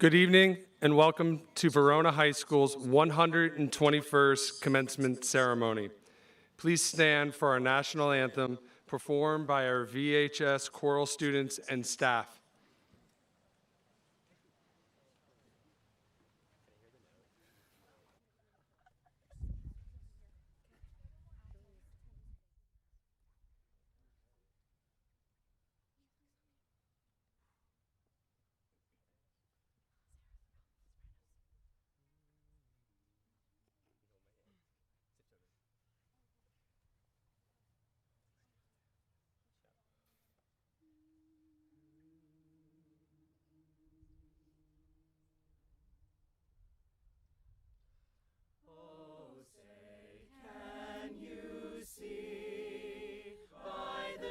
Good evening and welcome to Verona High School's 121st commencement ceremony. Please stand for our national anthem performed by our VHS choral students and staff.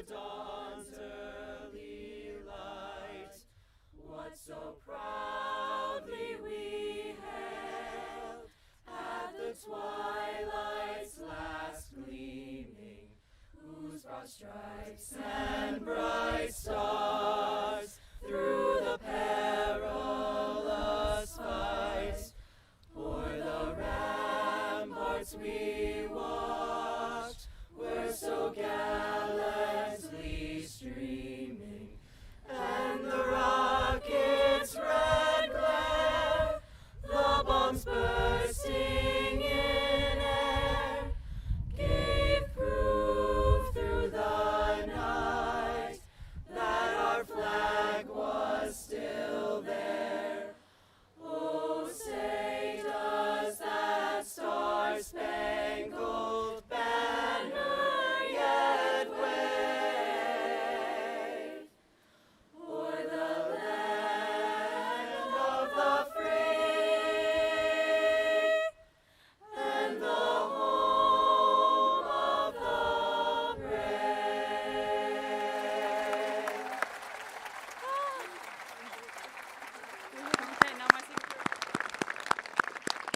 Dawn's early light, what so proudly we hailed at the twilight's last gleaming, whose broad stripes and bright stars through the perilous fight o'er the ramparts we watched were so gallantly streaming, and the rocket's red glare, the bombs bursting in air, gave proof through the night that our flag was still there. Oh, say does that star-spangled banner yet wave o'er the land of the free and the home of the brave?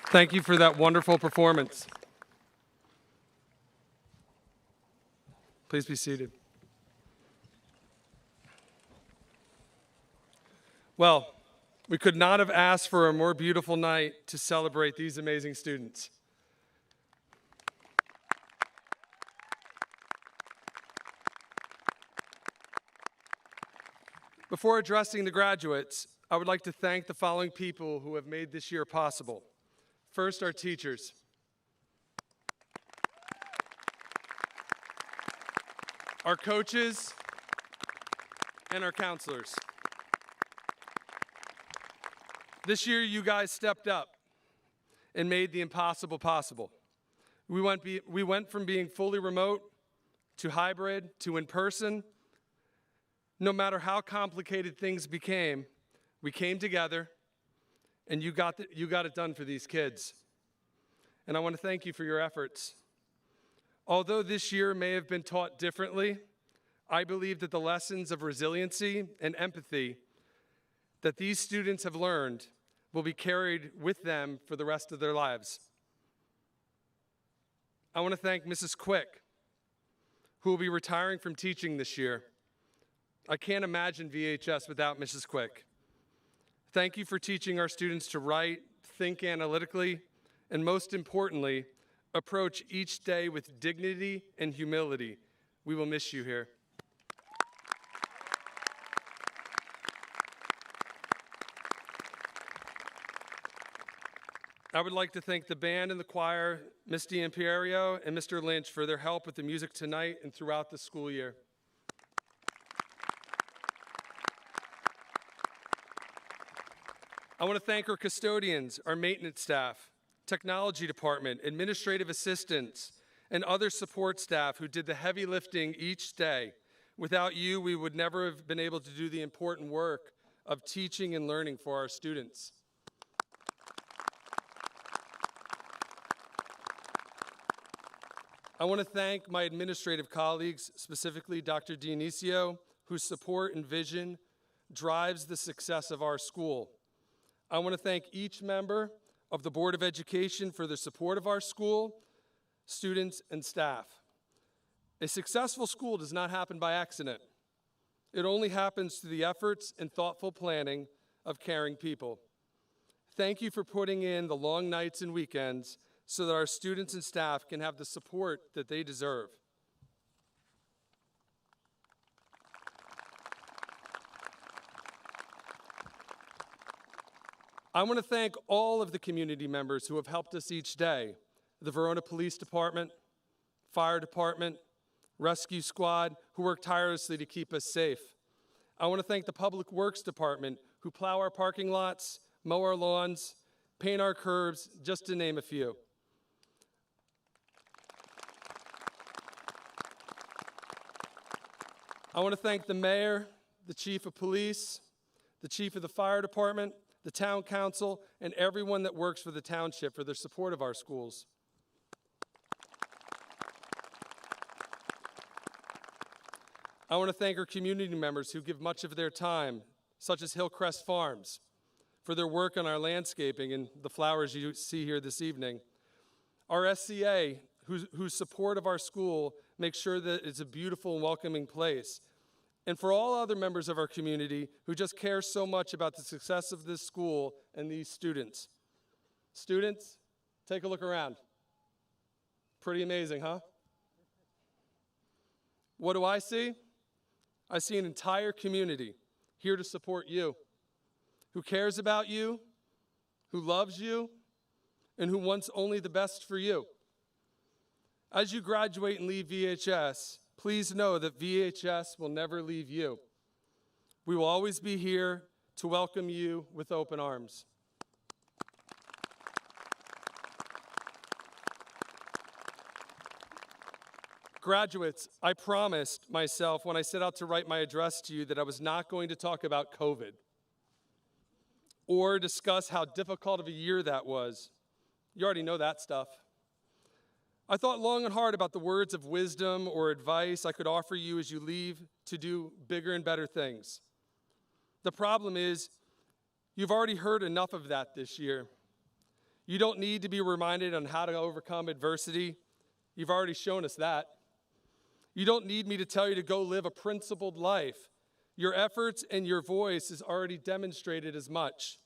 Thank you for that wonderful performance. Please be seated. Well, we could not have asked for a more beautiful night to celebrate these amazing students. Before addressing the graduates, I would like to thank the following people who have made this year possible. First, our teachers. Our coaches and our counselors. This year, you guys stepped up and made the impossible possible. We went from being fully remote to hybrid to in person. No matter how complicated things became, we came together and you got it done for these kids. And I want to thank you for your efforts. Although this year may have been taught differently, I believe that the lessons of resiliency and empathy that these students have learned will be carried with them for the rest of their lives. I want to thank Mrs. Quick, who will be retiring from teaching this year. I can't imagine VHS without Mrs. Quick. Thank you for teaching our students to write, think analytically, and most importantly, approach each day with dignity and humility. We will miss you here. I would like to thank the band and the choir, Ms. D'Imperio and Mr. Lynch, for their help with the music tonight and throughout the school year. I want to thank our custodians, our maintenance staff, technology department, administrative assistants, and other support staff who did the heavy lifting each day. Without you, we would never have been able to do the important work of teaching and learning for our students. I want to thank my administrative colleagues, specifically Dr. Dionisio, whose support and vision drives the success of our school. I want to thank each member of the Board of Education for their support of our school, students, and staff. A successful school does not happen by accident. It only happens through the efforts and thoughtful planning of caring people. Thank you for putting in the long nights and weekends so that our students and staff can have the support that they deserve. I want to thank all of the community members who have helped us each day: the Verona Police Department, Fire Department, Rescue Squad, who work tirelessly to keep us safe. I want to thank the Public Works Department, who plow our parking lots, mow our lawns, paint our curbs, just to name a few. I want to thank the mayor, the chief of police, the chief of the fire department, the town council, and everyone that works for the township for their support of our schools. I want to thank our community members who give much of their time, such as Hillcrest Farms, for their work on our landscaping and the flowers you see here this evening. Our SCA, whose support of our school makes sure that it's a beautiful and welcoming place. And for all other members of our community who just care so much about the success of this school and these students. Students, take a look around. Pretty amazing, huh? What do I see? I see an entire community here to support you, who cares about you, who loves you, and who wants only the best for you. As you graduate and leave VHS, please know that VHS will never leave you. We will always be here to welcome you with open arms. Graduates, I promised myself when I set out to write my address to you that I was not going to talk about COVID or discuss how difficult of a year that was. You already know that stuff. I thought long and hard about the words of wisdom or advice I could offer you as you leave to do bigger and better things. The problem is, you've already heard enough of that this year. You don't need to be reminded on how to overcome adversity. You've already shown us that. You don't need me to tell you to go live a principled life. Your efforts and your voice has already demonstrated as much.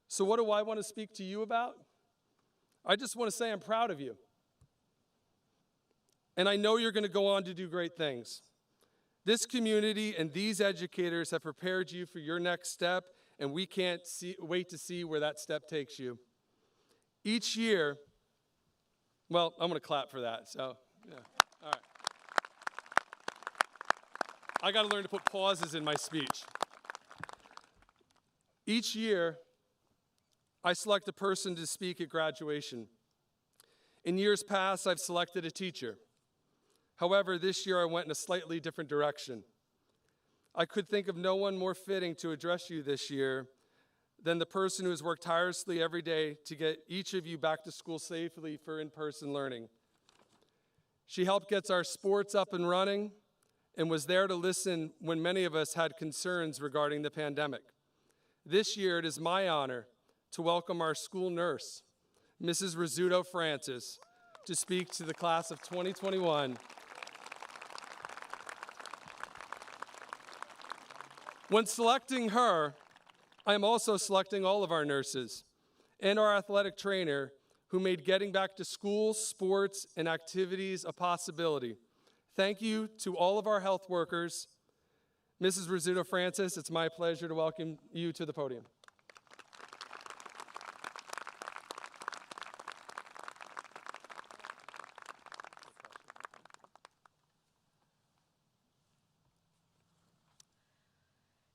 So what do I want to speak to you about? I just want to say I'm proud of you. And I know you're going to go on to do great things. This community and these educators have prepared you for your next step, and we can't wait to see where that step takes you. Each year, well, I'm going to clap for that, so, yeah, all right. I got to learn to put pauses in my speech. Each year, I select a person to speak at graduation. In years past, I've selected a teacher. However, this year I went in a slightly different direction. I could think of no one more fitting to address you this year than the person who has worked tirelessly every day to get each of you back to school safely for in-person learning. She helped get our sports up and running and was there to listen when many of us had concerns regarding the pandemic. This year, it is my honor to welcome our school nurse, Mrs. Rizzuto Francis, to speak to the class of 2021. When selecting her, I am also selecting all of our nurses and our athletic trainer who made getting back to school, sports, and activities a possibility. Thank you to all of our health workers. Mrs. Rizzuto Francis, it's my pleasure to welcome you to the podium.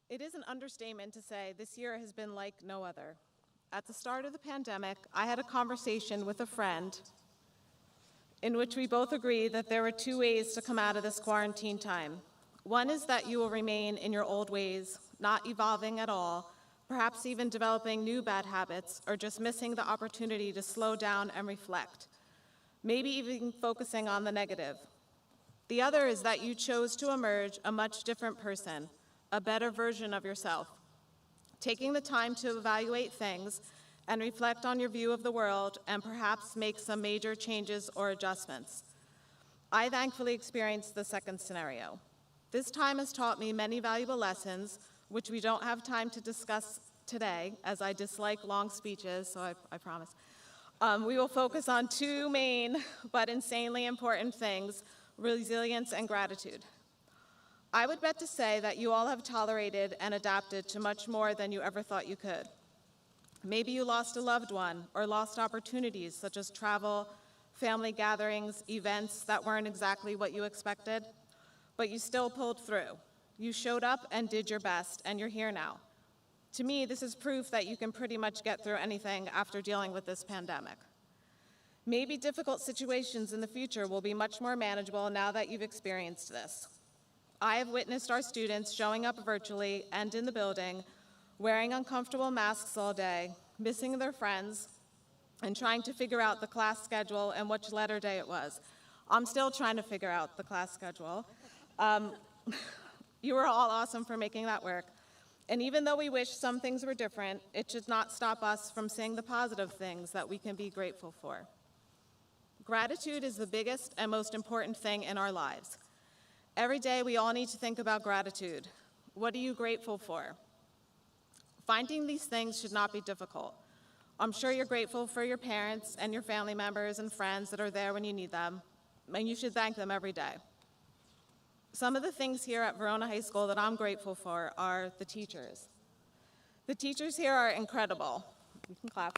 It is an understatement to say this year has been like no other. At the start of the pandemic, I had a conversation with a friend in which we both agreed that there were two ways to come out of this quarantine time. One is that you will remain in your old ways, not evolving at all, perhaps even developing new bad habits, or just missing the opportunity to slow down and reflect, maybe even focusing on the negative. The other is that you chose to emerge a much different person, a better version of yourself, taking the time to evaluate things and reflect on your view of the world and perhaps make some major changes or adjustments. I thankfully experienced the second scenario. This time has taught me many valuable lessons, which we don't have time to discuss today, as I dislike long speeches, so I promise, we will focus on two main but insanely important things: resilience and gratitude. I would bet to say that you all have tolerated and adapted to much more than you ever thought you could. Maybe you lost a loved one or lost opportunities such as travel, family gatherings, events that weren't exactly what you expected, but you still pulled through. You showed up and did your best, and you're here now. To me, this is proof that you can pretty much get through anything after dealing with this pandemic. Maybe difficult situations in the future will be much more manageable now that you've experienced this. I have witnessed our students showing up virtually and in the building, wearing uncomfortable masks all day, missing their friends, and trying to figure out the class schedule and which letter day it was. I'm still trying to figure out the class schedule. You were all awesome for making that work. And even though we wish some things were different, it should not stop us from seeing the positive things that we can be grateful for. Gratitude is the biggest and most important thing in our lives. Every day we all need to think about gratitude. What are you grateful for? Finding these things should not be difficult. I'm sure you're grateful for your parents and your family members and friends that are there when you need them, and you should thank them every day. Some of the things here at Verona High School that I'm grateful for are the teachers. The teachers here are incredible. You can clap.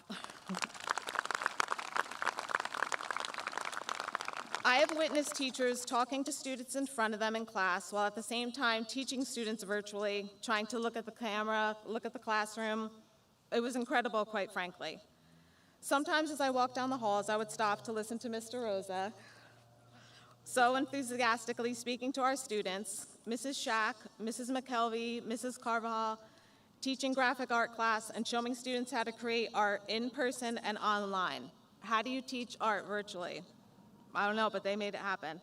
I have witnessed teachers talking to students in front of them in class while at the same time teaching students virtually, trying to look at the camera, look at the classroom. It was incredible, quite frankly. Sometimes as I walked down the halls, I would stop to listen to Mr. Rosa, so enthusiastically speaking to our students, Mrs. Shack, Mrs. McKelvey, Mrs. Carvajal, teaching graphic art class and showing students how to create art in person and online. How do you teach art virtually? I don't know, but they made it happen.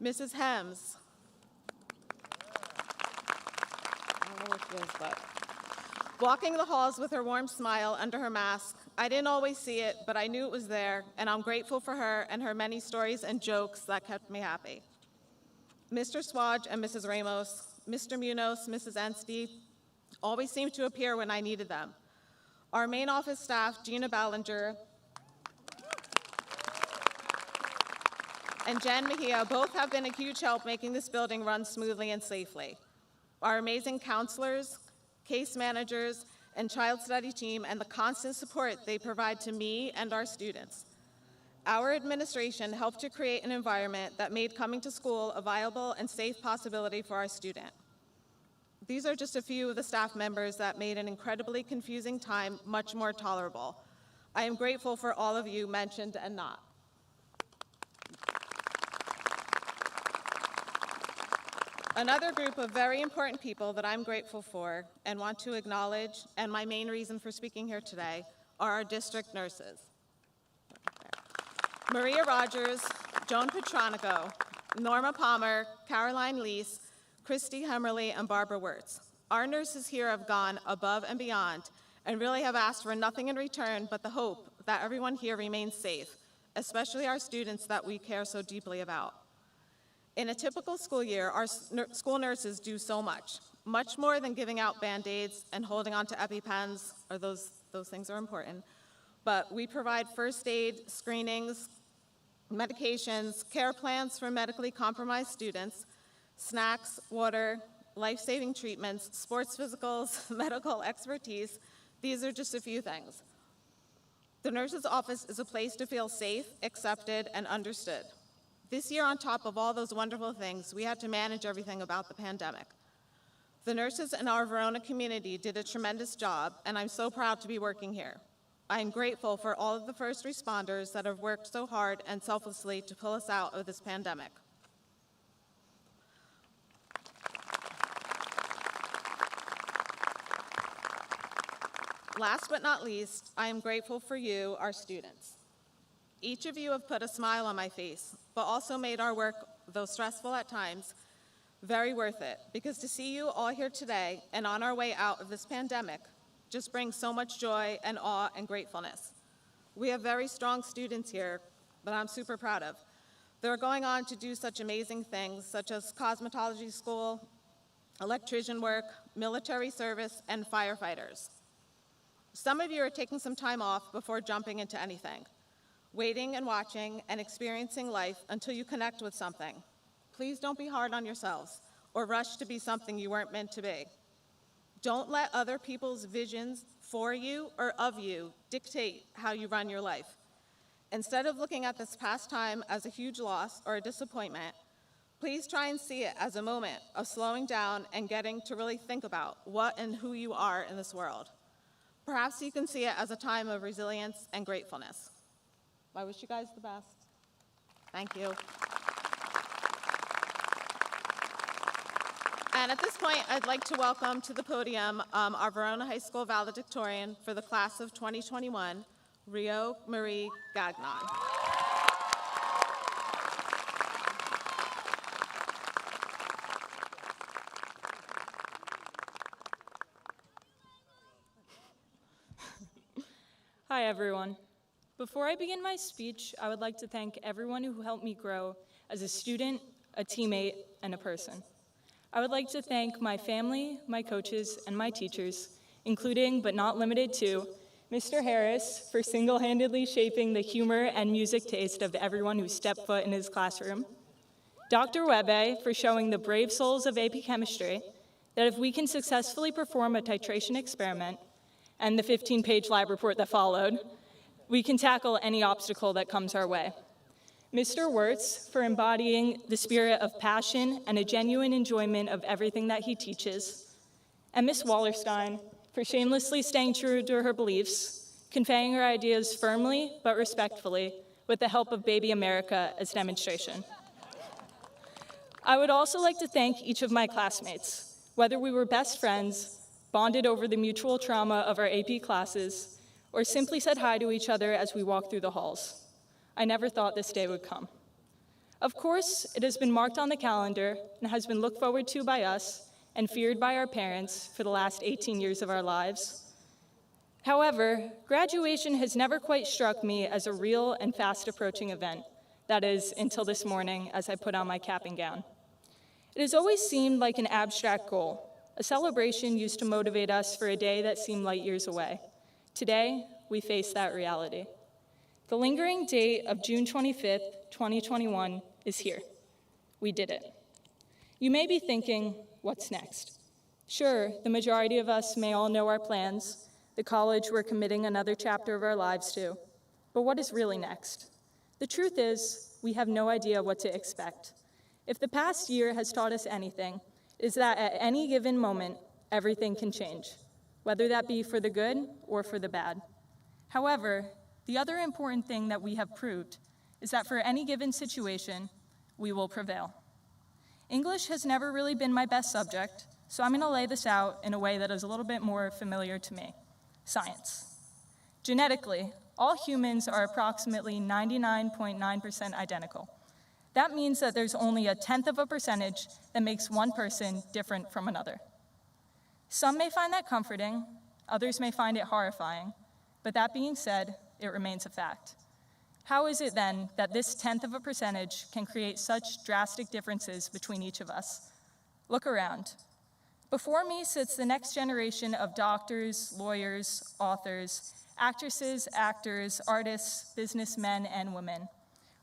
Mrs. Hems. I don't know what she is, but walking the halls with her warm smile under her mask. I didn't always see it, but I knew it was there, and I'm grateful for her and her many stories and jokes that kept me happy. Mr. Swaj and Mrs. Ramos, Mr. Munoz, Mrs. Enste, always seemed to appear when I needed them. Our main office staff, Gina Ballinger and Jen Mejia, both have been a huge help making this building run smoothly and safely. Our amazing counselors, case managers, and child study team, and the constant support they provide to me and our students. Our administration helped to create an environment that made coming to school a viable and safe possibility for our student. These are just a few of the staff members that made an incredibly confusing time much more tolerable. I am grateful for all of you mentioned and not. Another group of very important people that I'm grateful for and want to acknowledge, and my main reason for speaking here today, are our district nurses. Maria Rogers, Joan Petronico, Norma Palmer, Caroline Lease, Christy Hemmerly, and Barbara Wirtz. Our nurses here have gone above and beyond and really have asked for nothing in return but the hope that everyone here remains safe, especially our students that we care so deeply about. In a typical school year, our school nurses do so much more than giving out Band-Aids and holding on to EpiPens, or those things are important. But we provide first aid, screenings, medications, care plans for medically compromised students, snacks, water, life-saving treatments, sports physicals, medical expertise. These are just a few things. The nurse's office is a place to feel safe, accepted, and understood. This year, on top of all those wonderful things, we had to manage everything about the pandemic. The nurses in our Verona community did a tremendous job, and I'm so proud to be working here. I am grateful for all of the first responders that have worked so hard and selflessly to pull us out of this pandemic. Last but not least, I am grateful for you, our students. Each of you have put a smile on my face, but also made our work, though stressful at times, very worth it, because to see you all here today and on our way out of this pandemic just brings so much joy and awe and gratefulness. We have very strong students here that I'm super proud of. They're going on to do such amazing things, such as cosmetology school, electrician work, military service, and firefighters. Some of you are taking some time off before jumping into anything, waiting and watching and experiencing life until you connect with something. Please don't be hard on yourselves or rush to be something you weren't meant to be. Don't let other people's visions for you or of you dictate how you run your life. Instead of looking at this past time as a huge loss or a disappointment, please try and see it as a moment of slowing down and getting to really think about what and who you are in this world. Perhaps you can see it as a time of resilience and gratefulness. I wish you guys the best. Thank you. And at this point, I'd like to welcome to the podium our Verona High School valedictorian for the class of 2021, Rio Marie Gagnon. Hi, everyone. Before I begin my speech, I would like to thank everyone who helped me grow as a student, a teammate, and a person. I would like to thank my family, my coaches, and my teachers, including but not limited to Mr. Harris for single-handedly shaping the humor and music taste of everyone who stepped foot in his classroom, Dr. Webbe for showing the brave souls of AP Chemistry that if we can successfully perform a titration experiment and the 15-page lab report that followed, we can tackle any obstacle that comes our way. Mr. Wirtz for embodying the spirit of passion and a genuine enjoyment of everything that he teaches, and Ms. Wallerstein for shamelessly staying true to her beliefs, conveying her ideas firmly but respectfully with the help of Baby America as demonstration. I would also like to thank each of my classmates, whether we were best friends, bonded over the mutual trauma of our AP classes, or simply said hi to each other as we walked through the halls. I never thought this day would come. Of course, it has been marked on the calendar and has been looked forward to by us and feared by our parents for the last 18 years of our lives. However, graduation has never quite struck me as a real and fast-approaching event. That is, until this morning as I put on my cap and gown. It has always seemed like an abstract goal, a celebration used to motivate us for a day that seemed light years away. Today, we face that reality. The lingering date of June 25th, 2021 is here. We did it. You may be thinking, what's next? Sure, the majority of us may all know our plans, the college we're committing another chapter of our lives to, but what is really next? The truth is, we have no idea what to expect. If the past year has taught us anything, it is that at any given moment, everything can change, whether that be for the good or for the bad. However, the other important thing that we have proved is that for any given situation, we will prevail. English has never really been my best subject, so I'm going to lay this out in a way that is a little bit more familiar to me. Science. Genetically, all humans are approximately 99.9% identical. That means that there's only 0.1% that makes one person different from another. Some may find that comforting, others may find it horrifying, but that being said, it remains a fact. How is it then that this 0.1% can create such drastic differences between each of us? Look around. Before me sits the next generation of doctors, lawyers, authors, actresses, actors, artists, businessmen, and women.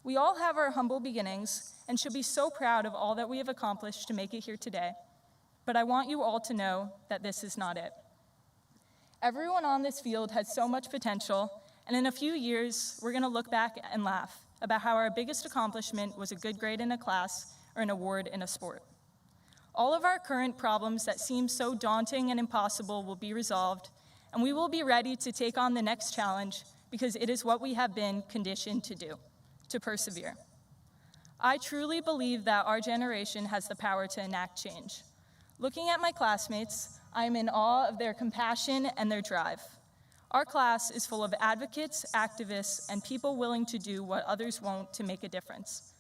We all have our humble beginnings and should be so proud of all that we have accomplished to make it here today. But I want you all to know that this is not it. Everyone on this field has so much potential, and in a few years, we're going to look back and laugh about how our biggest accomplishment was a good grade in a class or an award in a sport. All of our current problems that seem so daunting and impossible will be resolved, and we will be ready to take on the next challenge because it is what we have been conditioned to do, to persevere. I truly believe that our generation has the power to enact change. Looking at my classmates, I am in awe of their compassion and their drive. Our class is full of advocates, activists, and people willing to do what others won't to make a difference.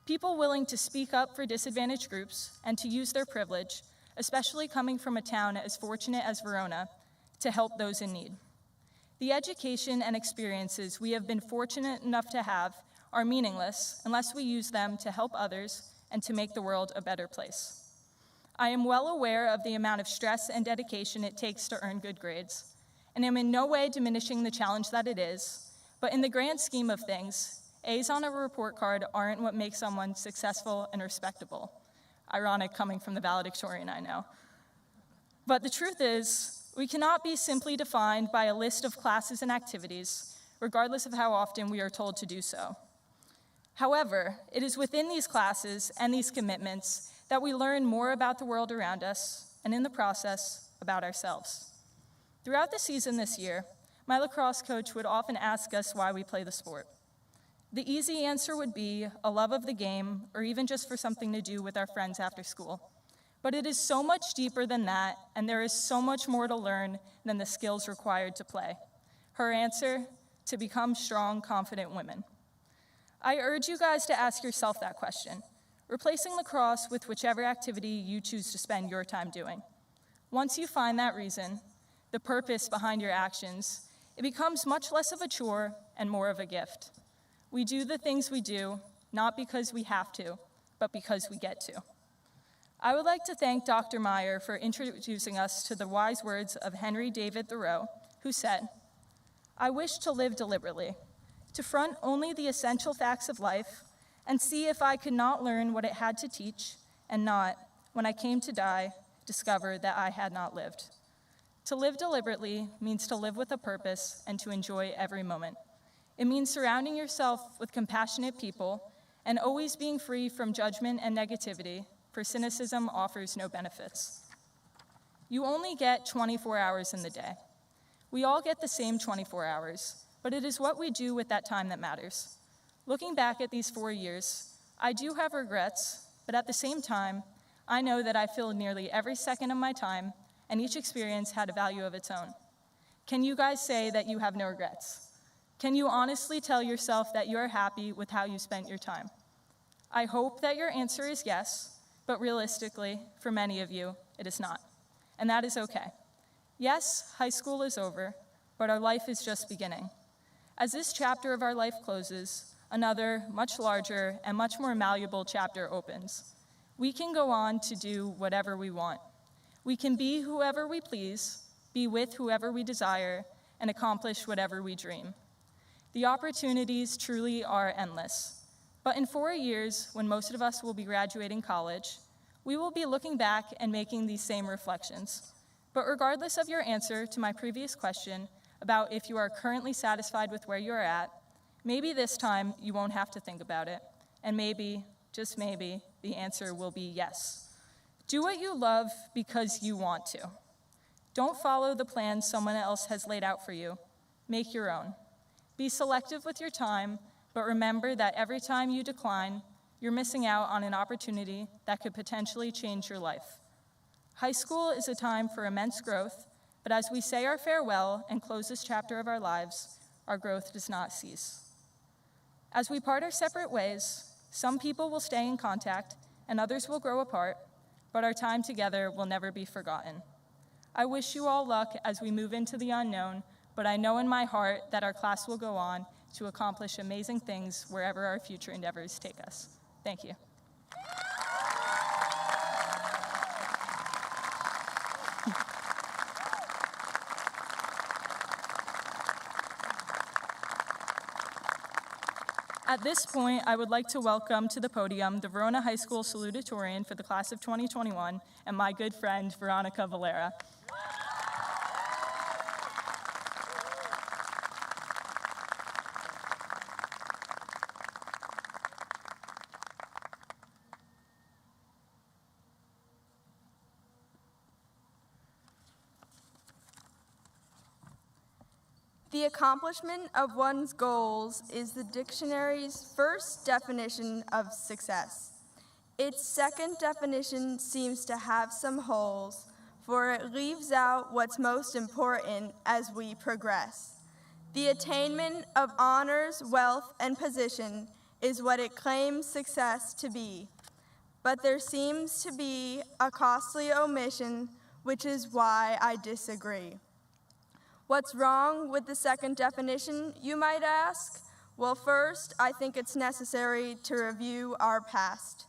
People willing to speak up for disadvantaged groups and to use their privilege, especially coming from a town as fortunate as Verona, to help those in need. The education and experiences we have been fortunate enough to have are meaningless unless we use them to help others and to make the world a better place. I am well aware of the amount of stress and dedication it takes to earn good grades, and am in no way diminishing the challenge that it is, but in the grand scheme of things, A's on a report card aren't what makes someone successful and respectable. Ironic coming from the valedictorian, I know. But the truth is, we cannot be simply defined by a list of classes and activities, regardless of how often we are told to do so. However, it is within these classes and these commitments that we learn more about the world around us, and in the process, about ourselves. Throughout the season this year, my lacrosse coach would often ask us why we play the sport. The easy answer would be a love of the game, or even just for something to do with our friends after school. But it is so much deeper than that, and there is so much more to learn than the skills required to play. Her answer, to become strong, confident women. I urge you guys to ask yourself that question, replacing lacrosse with whichever activity you choose to spend your time doing. Once you find that reason, the purpose behind your actions, it becomes much less of a chore and more of a gift. We do the things we do, not because we have to, but because we get to. I would like to thank Dr. Meyer for introducing us to the wise words of Henry David Thoreau, who said, "I wish to live deliberately, to front only the essential facts of life, and see if I could not learn what it had to teach, and not, when I came to die, discover that I had not lived." To live deliberately means to live with a purpose and to enjoy every moment. It means surrounding yourself with compassionate people and always being free from judgment and negativity, for cynicism offers no benefits. You only get 24 hours in the day. We all get the same 24 hours, but it is what we do with that time that matters. Looking back at these 4 years, I do have regrets, but at the same time, I know that I filled nearly every second of my time, and each experience had a value of its own. Can you guys say that you have no regrets? Can you honestly tell yourself that you are happy with how you spent your time? I hope that your answer is yes, but realistically, for many of you, it is not. And that is okay. Yes, high school is over, but our life is just beginning. As this chapter of our life closes, another, much larger and much more malleable chapter opens. We can go on to do whatever we want. We can be whoever we please, be with whoever we desire, and accomplish whatever we dream. The opportunities truly are endless. But in 4 years, when most of us will be graduating college, we will be looking back and making these same reflections. But regardless of your answer to my previous question about if you are currently satisfied with where you are at, maybe this time you won't have to think about it. And maybe, just maybe, the answer will be yes. Do what you love because you want to. Don't follow the plans someone else has laid out for you. Make your own. Be selective with your time, but remember that every time you decline, you're missing out on an opportunity that could potentially change your life. High school is a time for immense growth, but as we say our farewell and close this chapter of our lives, our growth does not cease. As we part our separate ways, some people will stay in contact and others will grow apart, but our time together will never be forgotten. I wish you all luck as we move into the unknown, but I know in my heart that our class will go on to accomplish amazing things wherever our future endeavors take us. Thank you. At this point, I would like to welcome to the podium the Verona High School salutatorian for the class of 2021 and my good friend, Veronica Valera. The accomplishment of one's goals is the dictionary's first definition of success. Its second definition seems to have some holes, for it leaves out what's most important as we progress. The attainment of honors, wealth, and position is what it claims success to be. But there seems to be a costly omission, which is why I disagree. What's wrong with the second definition, you might ask? Well, first, I think it's necessary to review our past.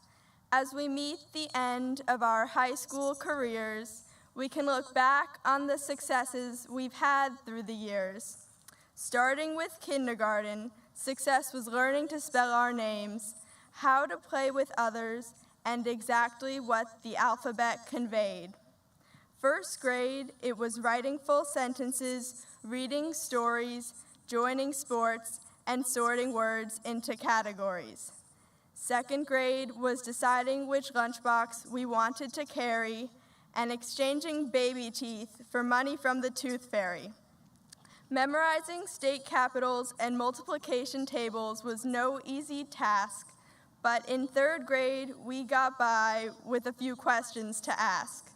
As we meet the end of our high school careers, we can look back on the successes we've had through the years. Starting with kindergarten, success was learning to spell our names, how to play with others, and exactly what the alphabet conveyed. First grade, it was writing full sentences, reading stories, joining sports, and sorting words into categories. Second grade was deciding which lunchbox we wanted to carry and exchanging baby teeth for money from the tooth fairy. Memorizing state capitals and multiplication tables was no easy task, but in third grade, we got by with a few questions to ask.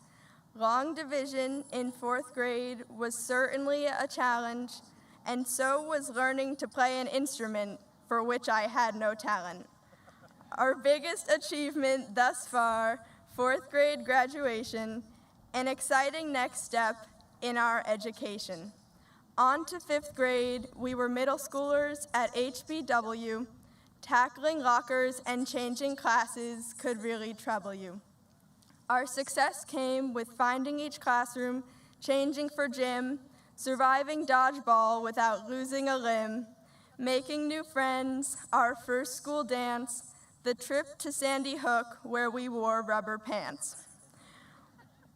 Long division in fourth grade was certainly a challenge, and so was learning to play an instrument for which I had no talent. Our biggest achievement thus far, fourth grade graduation, an exciting next step in our education. On to fifth grade, we were middle schoolers at HBW. Tackling lockers and changing classes could really trouble you. Our success came with finding each classroom, changing for gym, surviving dodgeball without losing a limb, making new friends, our first school dance, the trip to Sandy Hook where we wore rubber pants.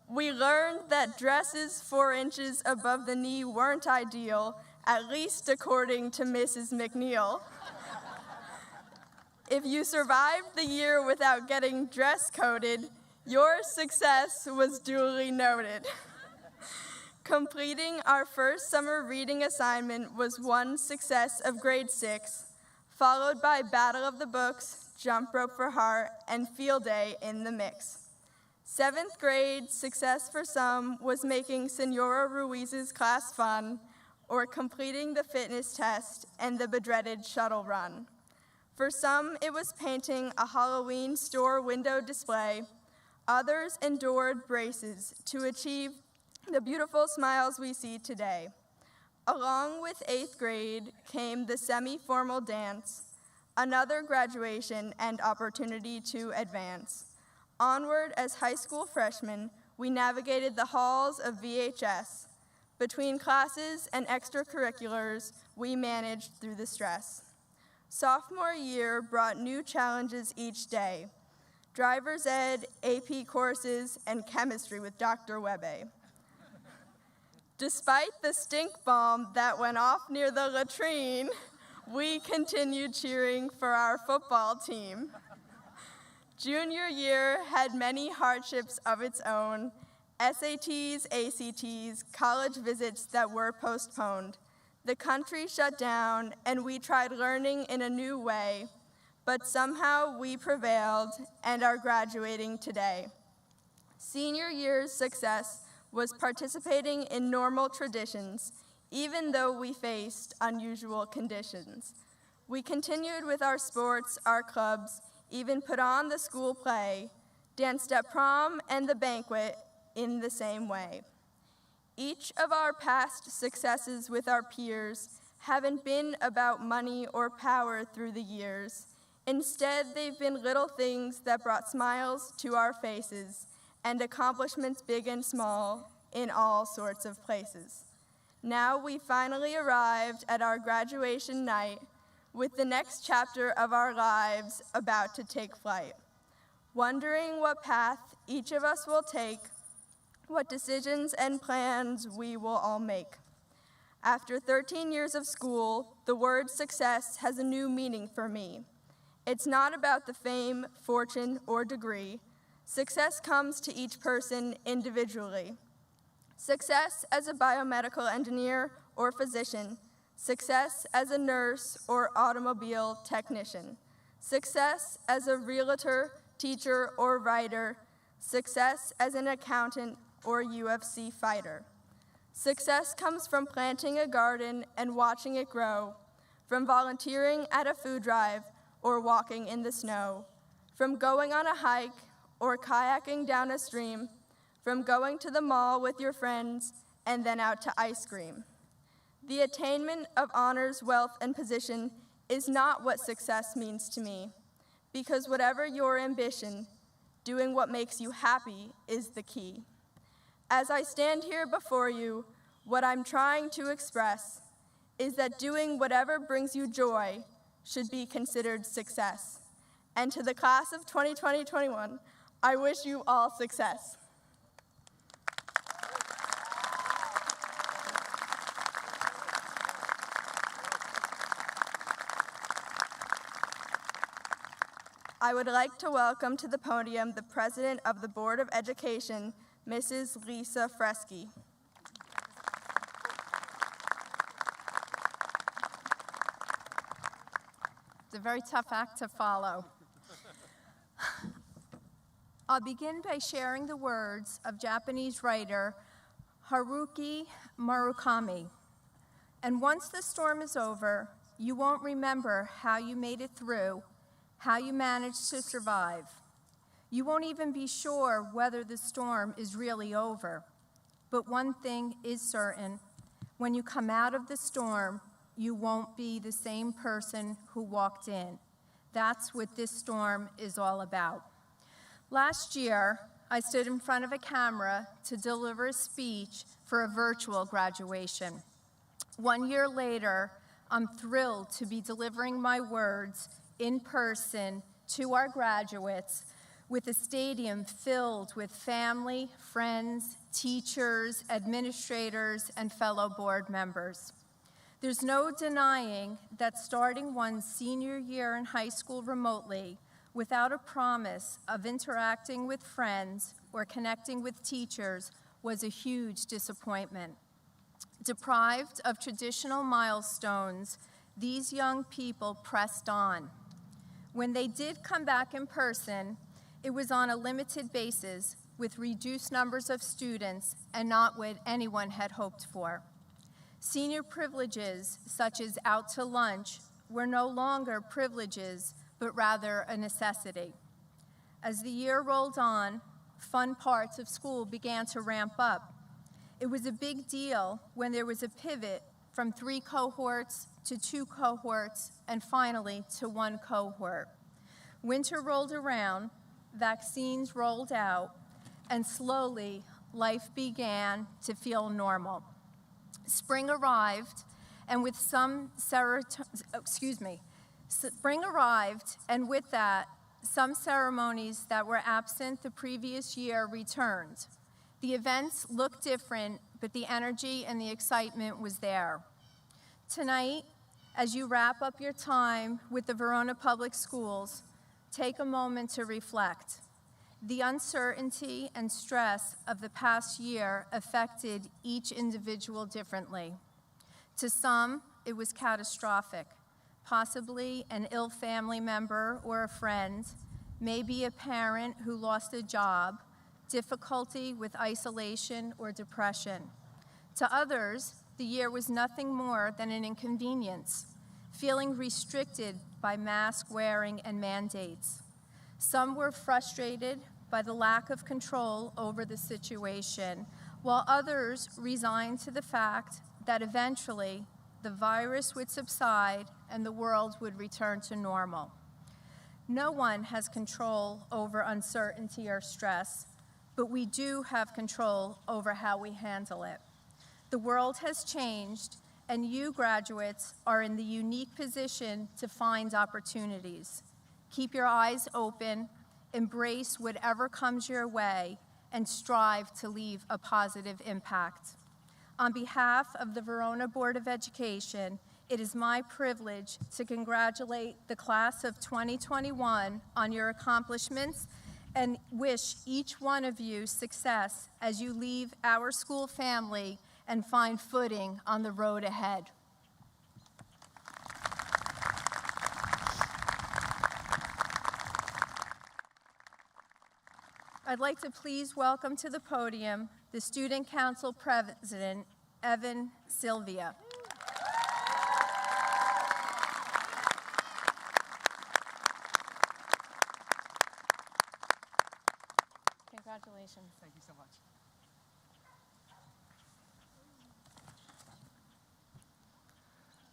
We learned that dresses 4 inches above the knee weren't ideal, at least according to Mrs. McNeil. If you survived the year without getting dress coded, your success was duly noted. Completing our first summer reading assignment was one success of grade 6, followed by Battle of the Books, Jump Rope for Heart, and Field Day in the mix. 7th grade success for some was making Senora Ruiz's class fun, or completing the fitness test and the bedreaded shuttle run. For some, it was painting a Halloween store window display. Others endured braces to achieve the beautiful smiles we see today. Along with 8th grade came the semi-formal dance, another graduation and opportunity to advance. Onward as high school freshmen, we navigated the halls of VHS. Between classes and extracurriculars, we managed through the stress. Sophomore year brought new challenges each day. Driver's ed, AP courses, and chemistry with Dr. Webbe. Despite the stink bomb that went off near the latrine, we continued cheering for our football team. Junior year had many hardships of its own, SATs, ACTs, college visits that were postponed. The country shut down, and we tried learning in a new way, but somehow we prevailed and are graduating today. Senior year's success was participating in normal traditions, even though we faced unusual conditions. We continued with our sports, our clubs, even put on the school play, danced at prom and the banquet in the same way. Each of our past successes with our peers haven't been about money or power through the years. Instead, they've been little things that brought smiles to our faces and accomplishments big and small in all sorts of places. Now we finally arrived at our graduation night with the next chapter of our lives about to take flight. Wondering what path each of us will take, what decisions and plans we will all make. After 13 years of school, the word success has a new meaning for me. It's not about the fame, fortune, or degree. Success comes to each person individually. Success as a biomedical engineer or physician, success as a nurse or automobile technician, success as a realtor, teacher, or writer, success as an accountant or UFC fighter. Success comes from planting a garden and watching it grow, from volunteering at a food drive or walking in the snow, from going on a hike or kayaking down a stream, from going to the mall with your friends and then out to ice cream. The attainment of honors, wealth, and position is not what success means to me, because whatever your ambition, doing what makes you happy is the key. As I stand here before you, what I'm trying to express is that doing whatever brings you joy should be considered success. And to the class of 2020-21, I wish you all success. I would like to welcome to the podium the President of the Board of Education, Mrs. Lisa Fresky. It's a very tough act to follow. I'll begin by sharing the words of Japanese writer Haruki Murakami. And once the storm is over, you won't remember how you made it through, how you managed to survive. You won't even be sure whether the storm is really over. But one thing is certain: when you come out of the storm, you won't be the same person who walked in. That's what this storm is all about. Last year, I stood in front of a camera to deliver a speech for a virtual graduation. 1 year later, I'm thrilled to be delivering my words in person to our graduates with a stadium filled with family, friends, teachers, administrators, and fellow board members. There's no denying that starting one's senior year in high school remotely without a promise of interacting with friends or connecting with teachers was a huge disappointment. Deprived of traditional milestones, these young people pressed on. When they did come back in person, it was on a limited basis with reduced numbers of students and not what anyone had hoped for. Senior privileges, such as out to lunch, were no longer privileges, but rather a necessity. As the year rolled on, fun parts of school began to ramp up. It was a big deal when there was a pivot from 3 cohorts to 2 cohorts, and finally to 1 cohort. Winter rolled around, vaccines rolled out, and slowly life began to feel normal. Spring arrived, and with spring arrived, and with that, some ceremonies that were absent the previous year returned. The events looked different, but the energy and the excitement was there. Tonight, as you wrap up your time with the Verona Public Schools, take a moment to reflect. The uncertainty and stress of the past year affected each individual differently. To some, it was catastrophic. Possibly an ill family member or a friend, maybe a parent who lost a job, difficulty with isolation or depression. To others, the year was nothing more than an inconvenience, feeling restricted by mask wearing and mandates. Some were frustrated by the lack of control over the situation, while others resigned to the fact that eventually the virus would subside and the world would return to normal. No one has control over uncertainty or stress, but we do have control over how we handle it. The world has changed, and you graduates are in the unique position to find opportunities. Keep your eyes open, embrace whatever comes your way, and strive to leave a positive impact. On behalf of the Verona Board of Education, it is my privilege to congratulate the class of 2021 on your accomplishments and wish each one of you success as you leave our school family and find footing on the road ahead. I'd like to please welcome to the podium the Student Council President, Sylvia. Congratulations. Thank you so much.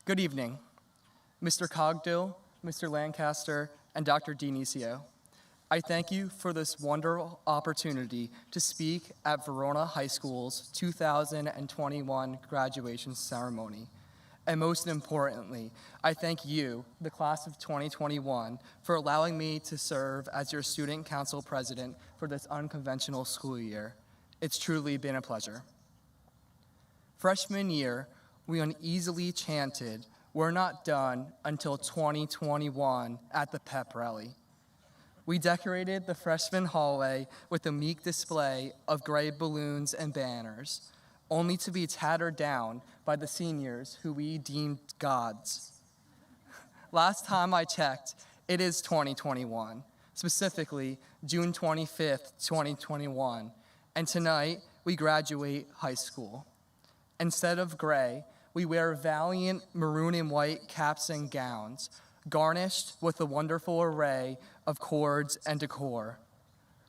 Good evening, Mr. Cogdill, Mr. Lancaster, and Dr. Dinicio. I thank you for this wonderful opportunity to speak at Verona High School's 2021 graduation ceremony. And most importantly, I thank you, the class of 2021, for allowing me to serve as your student council president for this unconventional school year. It's truly been a pleasure. Freshman year, we uneasily chanted, "We're not done until 2021" at the pep rally. We decorated the freshman hallway with a meek display of gray balloons and banners, only to be tattered down by the seniors who we deemed gods. Last time I checked, it is 2021, specifically June 25th, 2021, and tonight we graduate high school. Instead of gray, we wear valiant maroon and white caps and gowns, garnished with a wonderful array of cords and decor.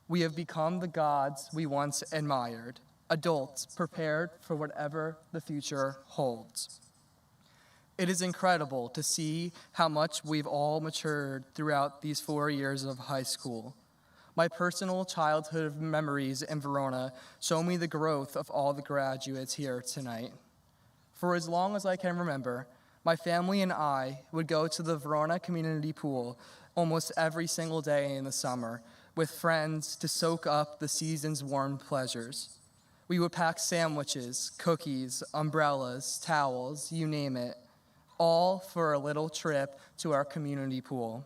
We have become the gods we once admired, adults prepared for whatever the future holds. It is incredible to see how much we've all matured throughout these 4 years of high school. My personal childhood memories in Verona show me the growth of all the graduates here tonight. For as long as I can remember, my family and I would go to the Verona community pool almost every single day in the summer with friends to soak up the season's warm pleasures. We would pack sandwiches, cookies, umbrellas, towels, you name it, all for a little trip to our community pool.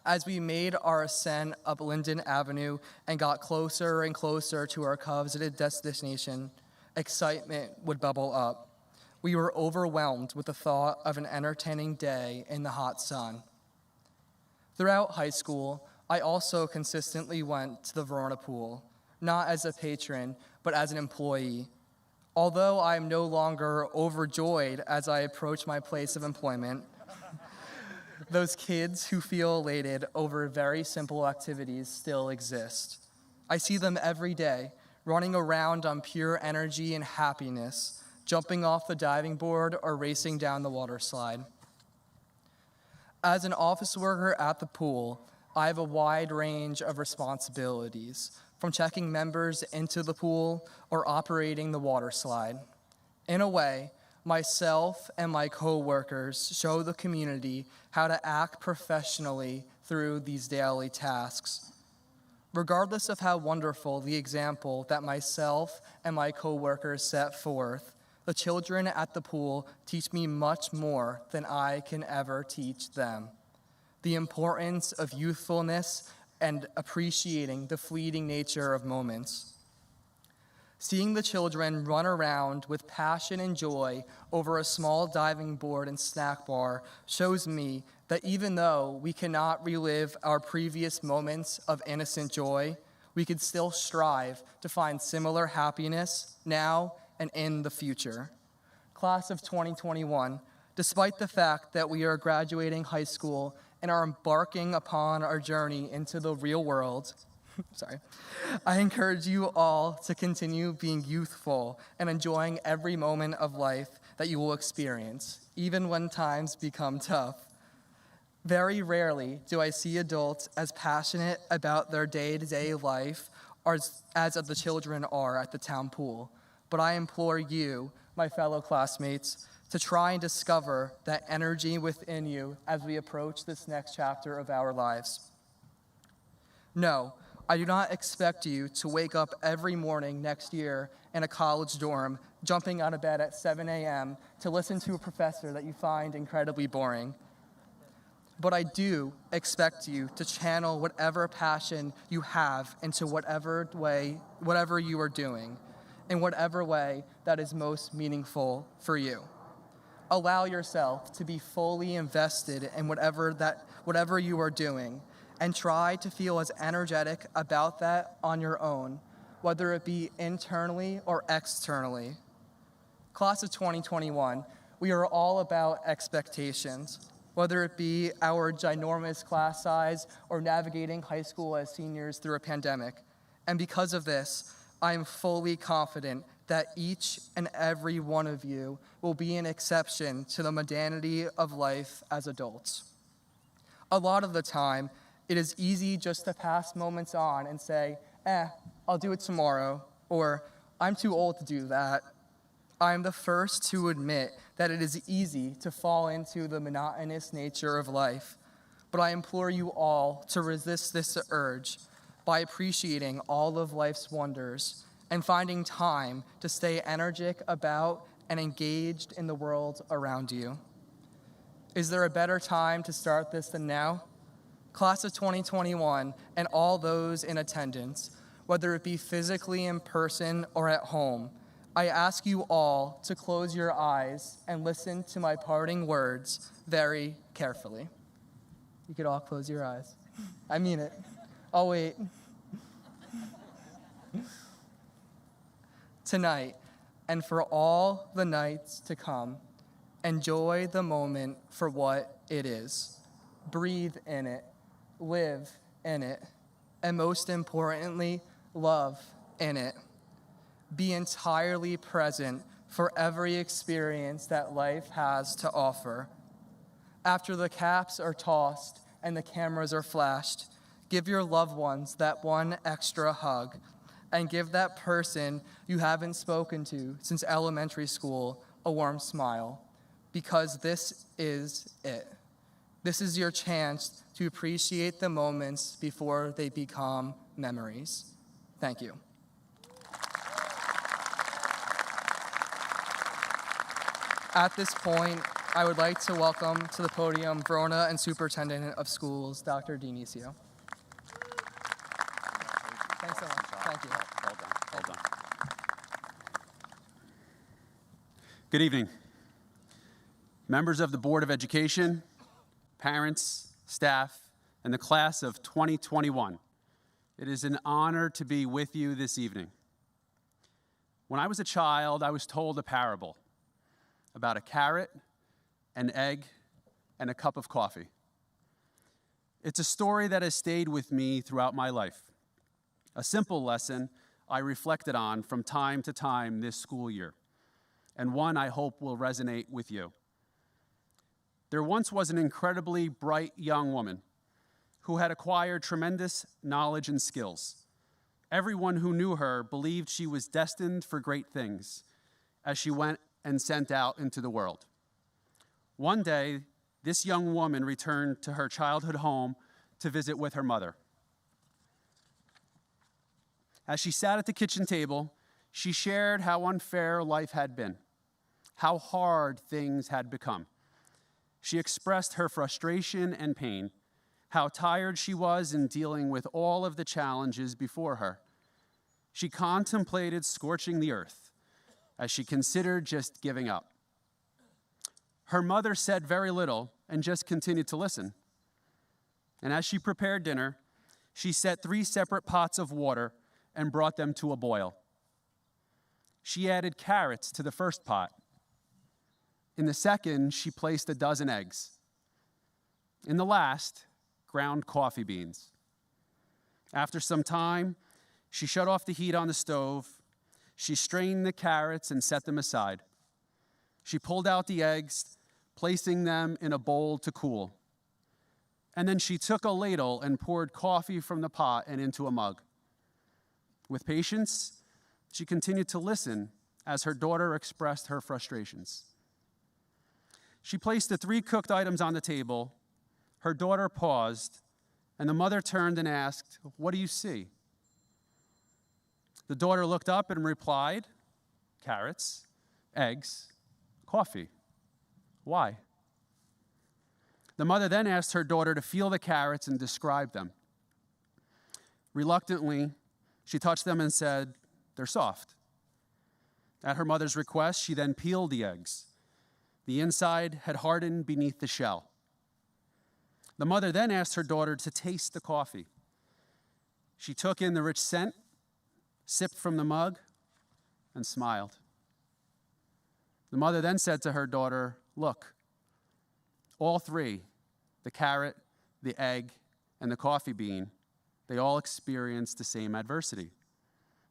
As we made our ascent up Linden Avenue and got closer and closer to our coveted destination, excitement would bubble up. We were overwhelmed with the thought of an entertaining day in the hot sun. Throughout high school, I also consistently went to the Verona pool, not as a patron, but as an employee. Although I am no longer overjoyed as I approach my place of employment, those kids who feel elated over very simple activities still exist. I see them every day, running around on pure energy and happiness, jumping off the diving board or racing down the water slide. As an office worker at the pool, I have a wide range of responsibilities, from checking members into the pool or operating the water slide. In a way, myself and my co-workers show the community how to act professionally through these daily tasks. Regardless of how wonderful the example that myself and my co-workers set forth, the children at the pool teach me much more than I can ever teach them. The importance of youthfulness and appreciating the fleeting nature of moments. Seeing the children run around with passion and joy over a small diving board and snack bar shows me that even though we cannot relive our previous moments of innocent joy, we could still strive to find similar happiness now and in the future. Class of 2021, despite the fact that we are graduating high school and are embarking upon our journey into the real world, I encourage you all to continue being youthful and enjoying every moment of life that you will experience, even when times become tough. Very rarely do I see adults as passionate about their day-to-day life as the children are at the town pool. But I implore you, my fellow classmates, to try and discover that energy within you as we approach this next chapter of our lives. No, I do not expect you to wake up every morning next year in a college dorm, jumping out of bed at 7 a.m. to listen to a professor that you find incredibly boring. But I do expect you to channel whatever passion you have into whatever you are doing, in whatever way that is most meaningful for you. Allow yourself to be fully invested in whatever you are doing, and try to feel as energetic about that on your own, whether it be internally or externally. Class of 2021, we are all about expectations, whether it be our ginormous class size or navigating high school as seniors through a pandemic. And because of this, I am fully confident that each and every one of you will be an exception to the mundanity of life as adults. A lot of the time, It is easy just to pass moments on and say, I'll do it tomorrow, or I'm too old to do that. I am the first to admit that it is easy to fall into the monotonous nature of life, but I implore you all to resist this urge by appreciating all of life's wonders and finding time to stay energetic about and engaged in the world around you. Is there a better time to start this than now? Class of 2021 and all those in attendance, whether it be physically in person or at home, I ask you all to close your eyes and listen to my parting words very carefully. You could all close your eyes. I mean it. I'll wait. Tonight, and for all the nights to come, enjoy the moment for what it is. Breathe in it, live in it, and most importantly, love in it. Be entirely present for every experience that life has to offer. After the caps are tossed and the cameras are flashed, give your loved ones that one extra hug, and give that person you haven't spoken to since elementary school a warm smile, because this is it. This is your chance to appreciate the moments before they become memories. Thank you. At this point, I would like to welcome to the podium Verona and Superintendent of Schools, Dr. Dinicio. Thanks so much. Thank you. Well done. Good evening. Members of the Board of Education, parents, staff, and the class of 2021. It is an honor to be with you this evening. When I was a child, I was told a parable about a carrot, an egg, and a cup of coffee. It's a story that has stayed with me throughout my life. A simple lesson I reflected on from time to time this school year, and one I hope will resonate with you. There once was an incredibly bright young woman who had acquired tremendous knowledge and skills. Everyone who knew her believed she was destined for great things as she went and sent out into the world. One day, this young woman returned to her childhood home to visit with her mother. As she sat at the kitchen table, she shared how unfair life had been, how hard things had become. She expressed her frustration and pain, how tired she was in dealing with all of the challenges before her. She contemplated scorching the earth as she considered just giving up. Her mother said very little and just continued to listen. And as she prepared dinner, she set 3 separate pots of water and brought them to a boil. She added carrots to the first pot. In the second, she placed a dozen eggs. In the last, ground coffee beans. After some time, she shut off the heat on the stove. She strained the carrots and set them aside. She pulled out the eggs, placing them in a bowl to cool. And then she took a ladle and poured coffee from the pot and into a mug. With patience, she continued to listen as her daughter expressed her frustrations. She placed the 3 cooked items on the table. Her daughter paused, and the mother turned and asked, "What do you see?" The daughter looked up and replied, "Carrots, eggs, coffee. Why?" The mother then asked her daughter to feel the carrots and describe them. Reluctantly, she touched them and said, "They're soft." At her mother's request, she then peeled the eggs. The inside had hardened beneath the shell. The mother then asked her daughter to taste the coffee. She took in the rich scent, sipped from the mug, and smiled. The mother then said to her daughter, "Look, all 3, the carrot, the egg, and the coffee bean, they all experienced the same adversity.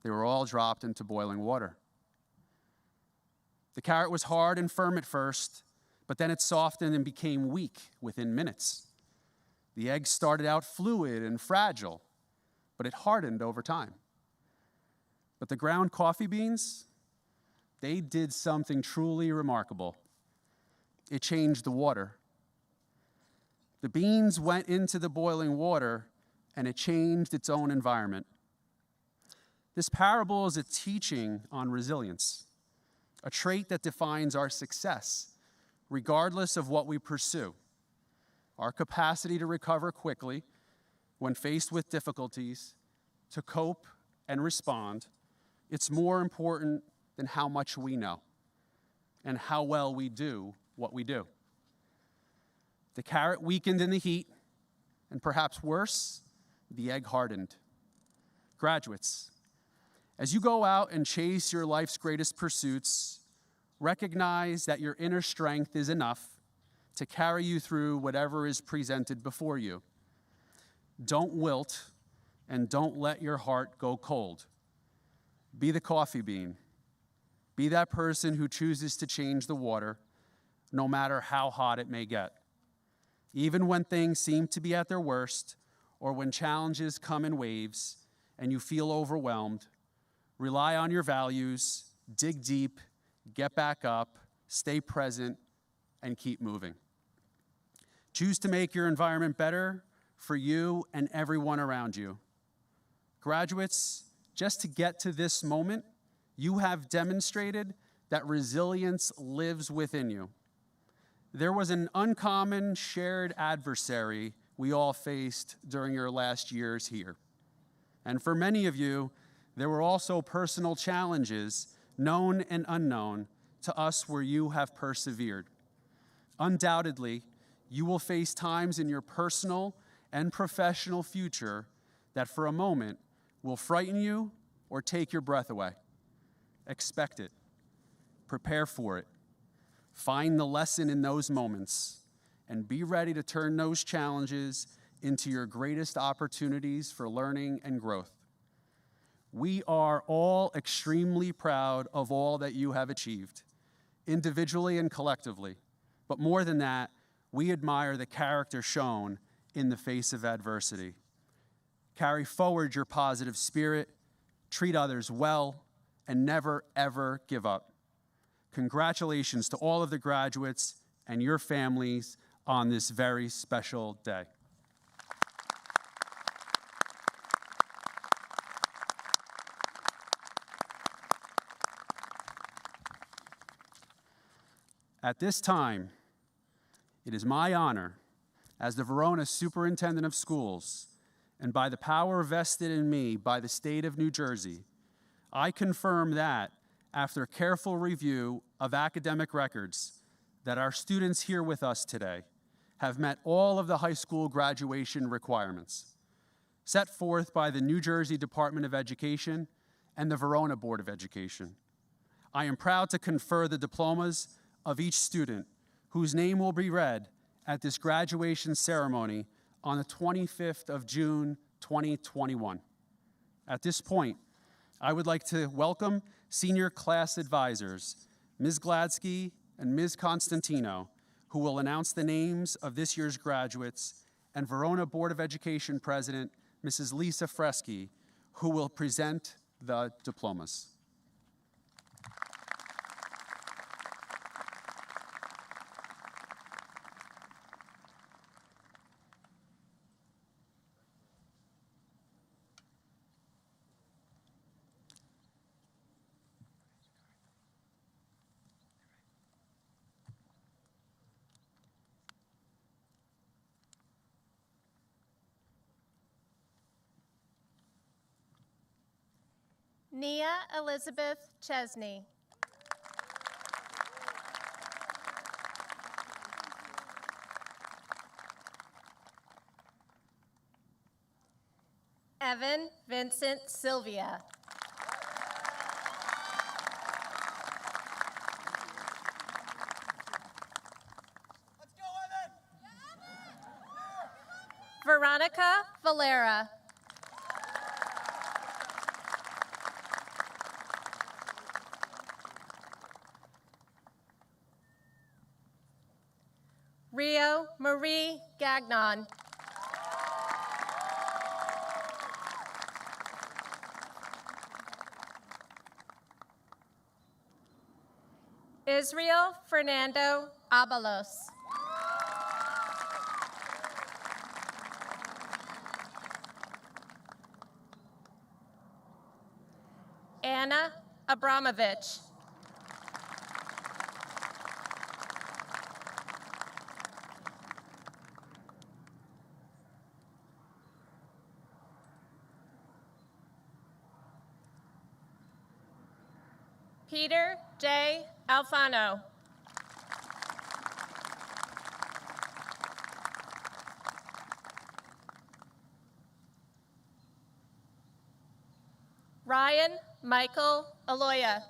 They were all dropped into boiling water. The carrot was hard and firm at first, but then it softened and became weak within minutes. The egg started out fluid and fragile, but it hardened over time. But the ground coffee beans, they did something truly remarkable. It changed the water. The beans went into the boiling water, and it changed its own environment. This parable is a teaching on resilience, a trait that defines our success, regardless of what we pursue. Our capacity to recover quickly when faced with difficulties, to cope and respond, it's more important than how much we know and how well we do what we do. The carrot weakened in the heat, and perhaps worse, the egg hardened. Graduates, as you go out and chase your life's greatest pursuits, recognize that your inner strength is enough to carry you through whatever is presented before you. Don't wilt, and don't let your heart go cold. Be the coffee bean. Be that person who chooses to change the water, no matter how hot it may get. Even when things seem to be at their worst, or when challenges come in waves and you feel overwhelmed, rely on your values, dig deep, get back up, stay present, and keep moving. Choose to make your environment better for you and everyone around you. Graduates, just to get to this moment, you have demonstrated that resilience lives within you. There was an uncommon shared adversary we all faced during your last years here. And for many of you, there were also personal challenges, known and unknown, to us where you have persevered. Undoubtedly, you will face times in your personal and professional future that for a moment will frighten you or take your breath away. Expect it. Prepare for it. Find the lesson in those moments and be ready to turn those challenges into your greatest opportunities for learning and growth. We are all extremely proud of all that you have achieved, individually and collectively. But more than that, we admire the character shown in the face of adversity. Carry forward your positive spirit, treat others well, and never, ever give up. Congratulations to all of the graduates and your families on this very special day. At this time, it is my honor, as the Verona Superintendent of Schools, and by the power vested in me by the state of New Jersey, I confirm that, after careful review of academic records, that our students here with us today have met all of the high school graduation requirements set forth by the New Jersey Department of Education and the Verona Board of Education. I am proud to confer the diplomas of each student whose name will be read at this graduation ceremony on the 25th of June, 2021. At this point, I would like to welcome senior class advisors, Ms. Gladsky and Ms. Constantino, who will announce the names of this year's graduates, and Verona Board of Education President, Mrs. Lisa Freschi, who will present the diplomas. Nia Elizabeth Chesney. Evan Vincent Sylvia. Let's go, Evan! Veronica Valera. Rio Marie Gagnon. Israel Fernando Abalos. Anna Abramovich. Peter J. Alfano. Ryan Michael Aloya.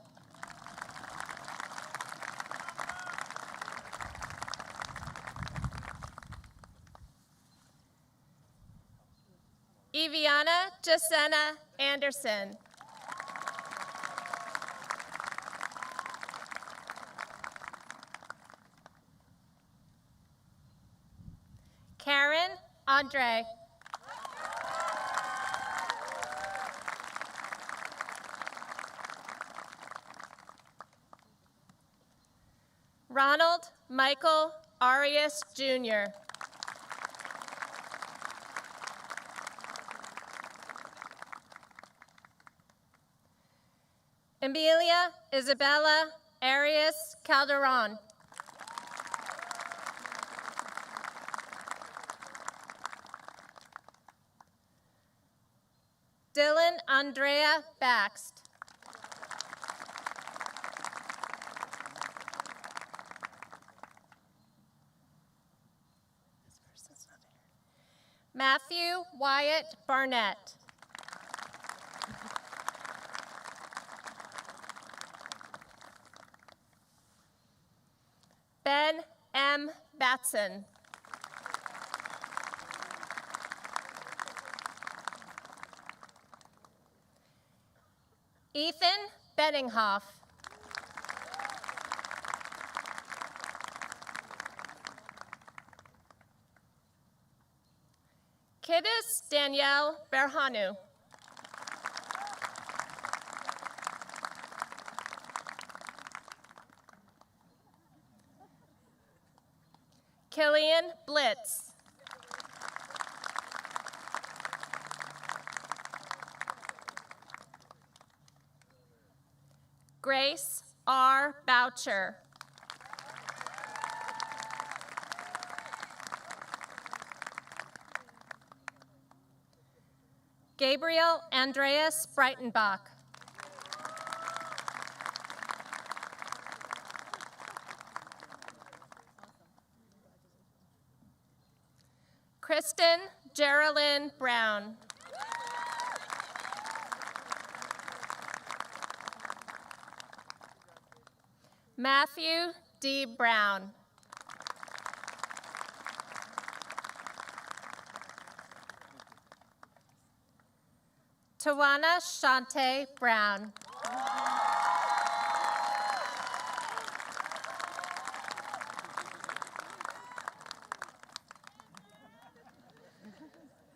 Eviana Jacenna Anderson. Karen Andre. Ronald Michael Arias Jr. Emilia Isabella Arias Calderon. Dylan Andrea Baxt. Matthew Wyatt Barnett. Ben M. Batson. Ethan Benninghoff. Kiddis Danielle Berhanu. Killian Blitz. Grace R. Boucher. Gabriel Andreas Breitenbach. Kristen Geraldine Brown. Matthew D. Brown. Tawana Shante Brown.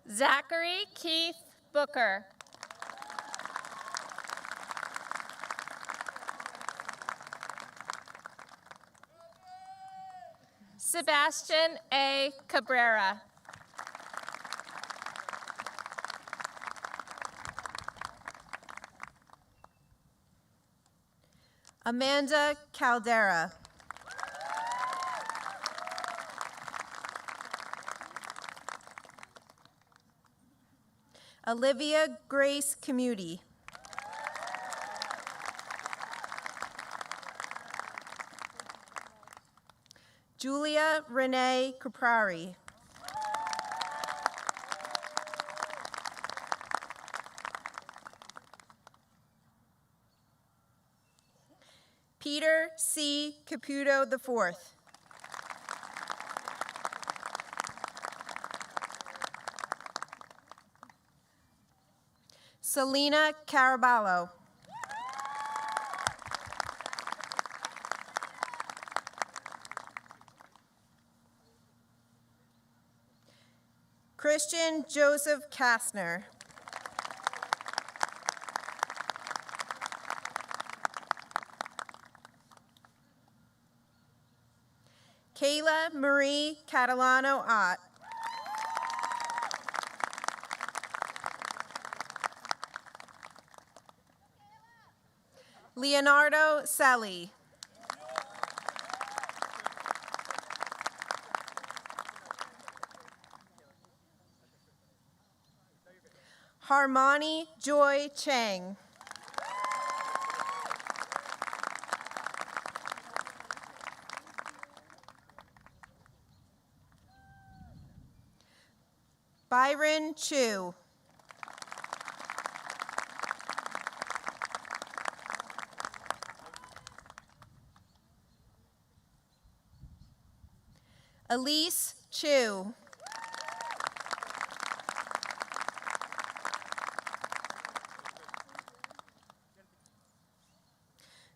Zachary Keith Booker. Sebastian A. Cabrera. Amanda Caldera. Olivia Grace Comuti. Julia Renee Caprari. Peter C. Caputo IV. Selena Caraballo. Christian Joseph Kastner. Marie Catalano-Ott. Leonardo Selly. Harmony Joy Chang. Byron Chu. Elise Chu.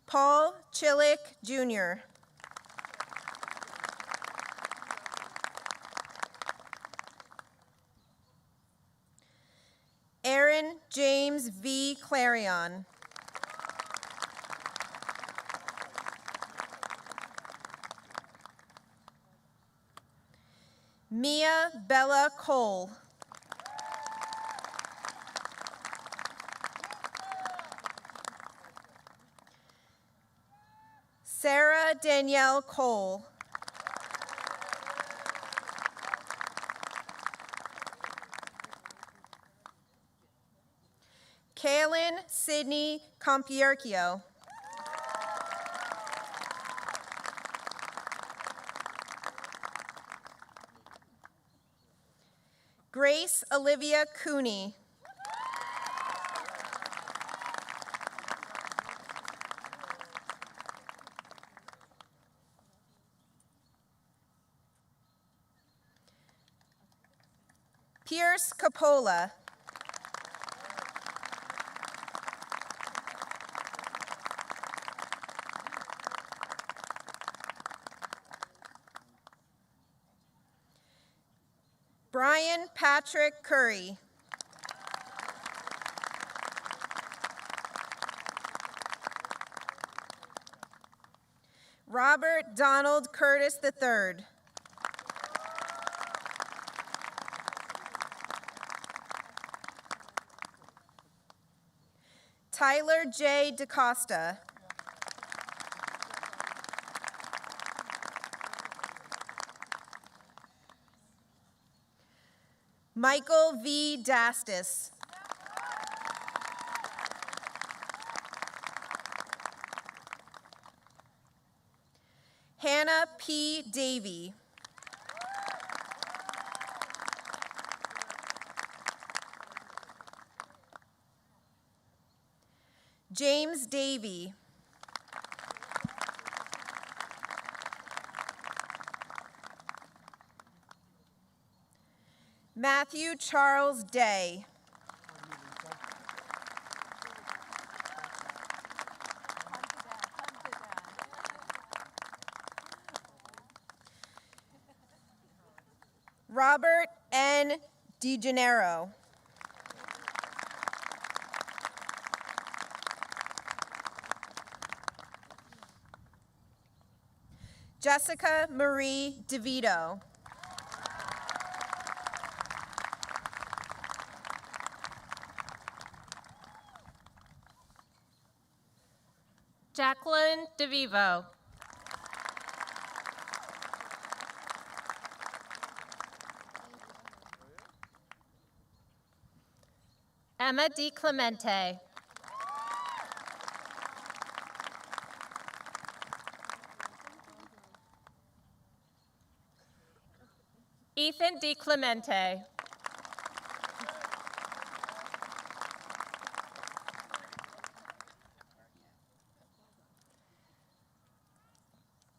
Paul Chillick, Jr. Aaron James V. Clarion. Mia Bella Cole. Sarah Danielle Cole. Kaylin Sydney Compierchio. Grace Olivia Cooney. Pierce Capola. Brian Patrick Curry. Robert Donald Curtis III. Tyler J. DaCosta. Michael V. Dastis. Hannah P. Davey. James Davey. Matthew Charles Day. Robert N. DeGennaro. Jessica Marie DeVito. Jacqueline DeVivo. Emma DiClemente. Ethan DiClemente.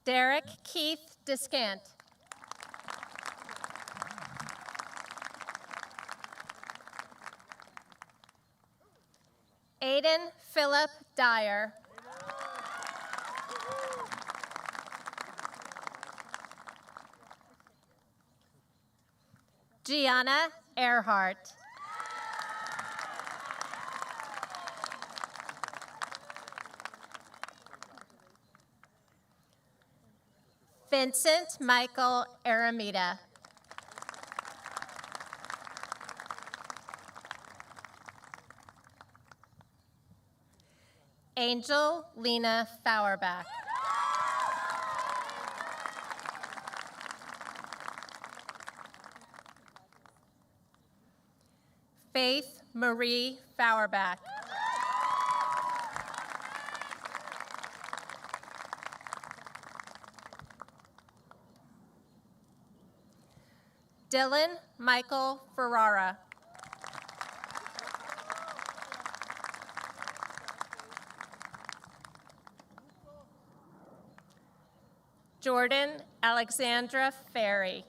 Derek Keith Descant. Aiden Philip Dyer. Gianna Earhart. Vincent Michael Aramita. Angel Lena Fauerbach. Faith Marie Fauerbach. Dylan Michael Ferrara. Jordan Alexandra Ferry.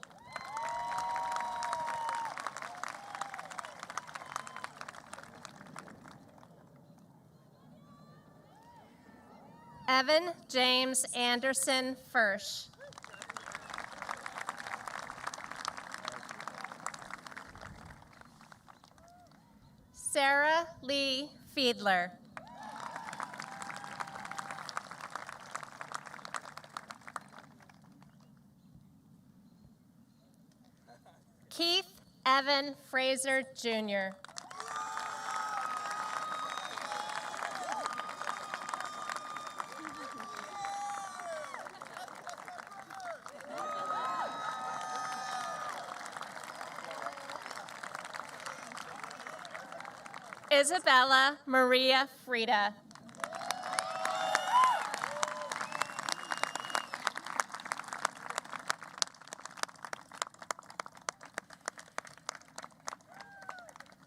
Evan James Anderson Fursh. Sarah Lee Fiedler. Keith Evan Fraser Jr. Isabella Maria Frida.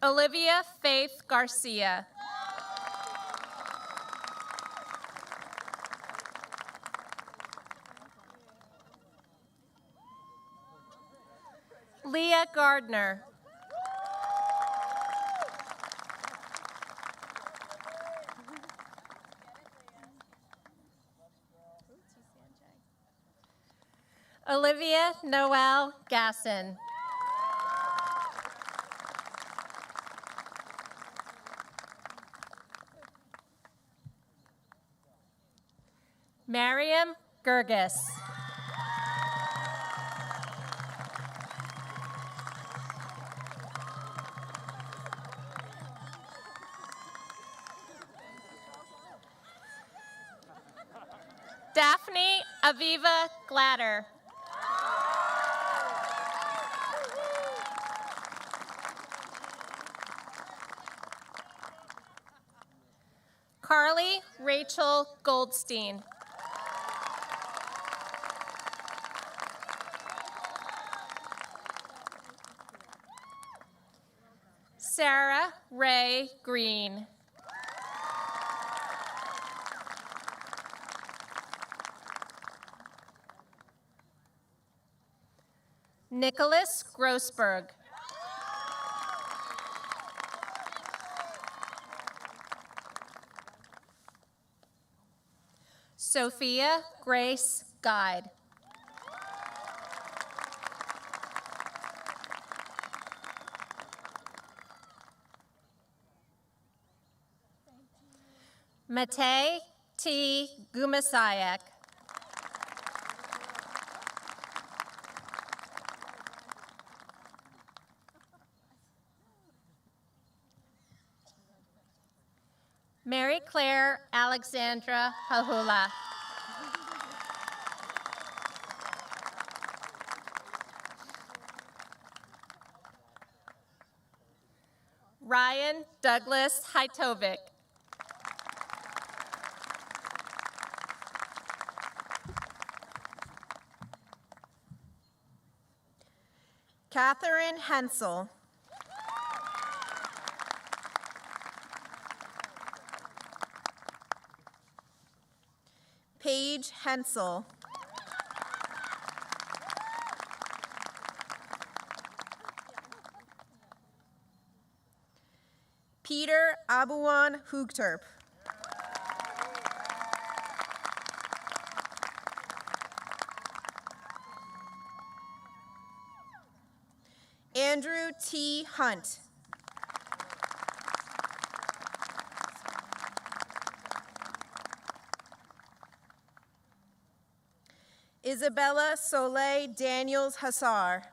Olivia Faith Garcia. Leah Gardner. Olivia Noel Gasson. Mariam Gergis. Daphne Aviva Glatter. Carly Rachel Goldstein. Sarah Ray Green. Nicholas Grossberg. Sophia Grace Guide. Matei T. Gumasayak. Mary Claire Alexandra Hahula. Ryan Douglas Hitovic. Catherine Hensel. Paige Hensel. Peter Abuwan Hugterp. Andrew T. Hunt. Isabella Soleil Daniels Hassar.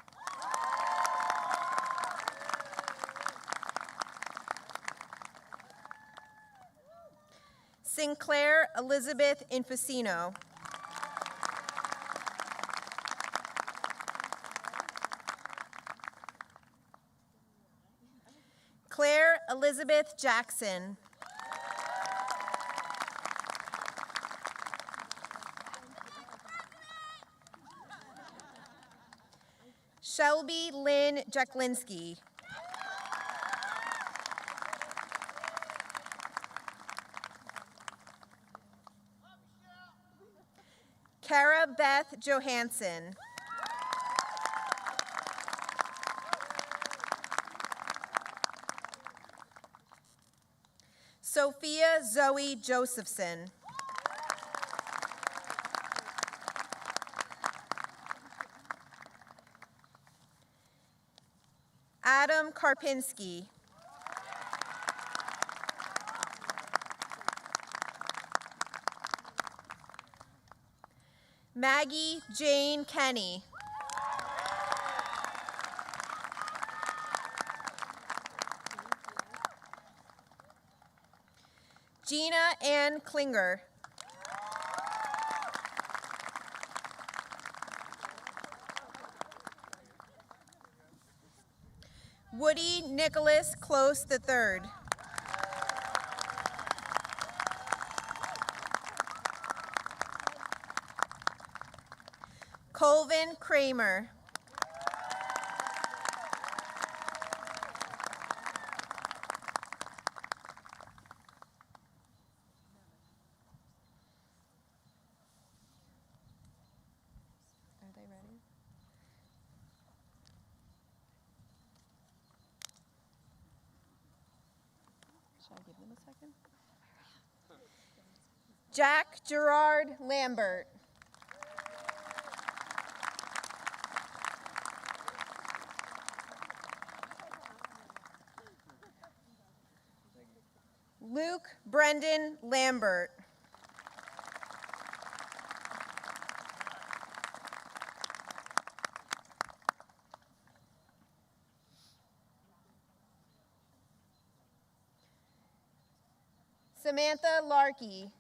Sinclair Elizabeth Infacino. Claire Elizabeth Jackson. Shelby Lynn Jeklinski. Cara Beth Johansson. Sophia Zoe Josephson. Adam Karpinski. Maggie Jane Kenny. Gina Ann Klinger. Woody Nicholas Close III. Colvin Kramer. Are they ready? Should I give them a second? Jack Gerard Lambert. Luke Brendan Lambert. Samantha Larkey.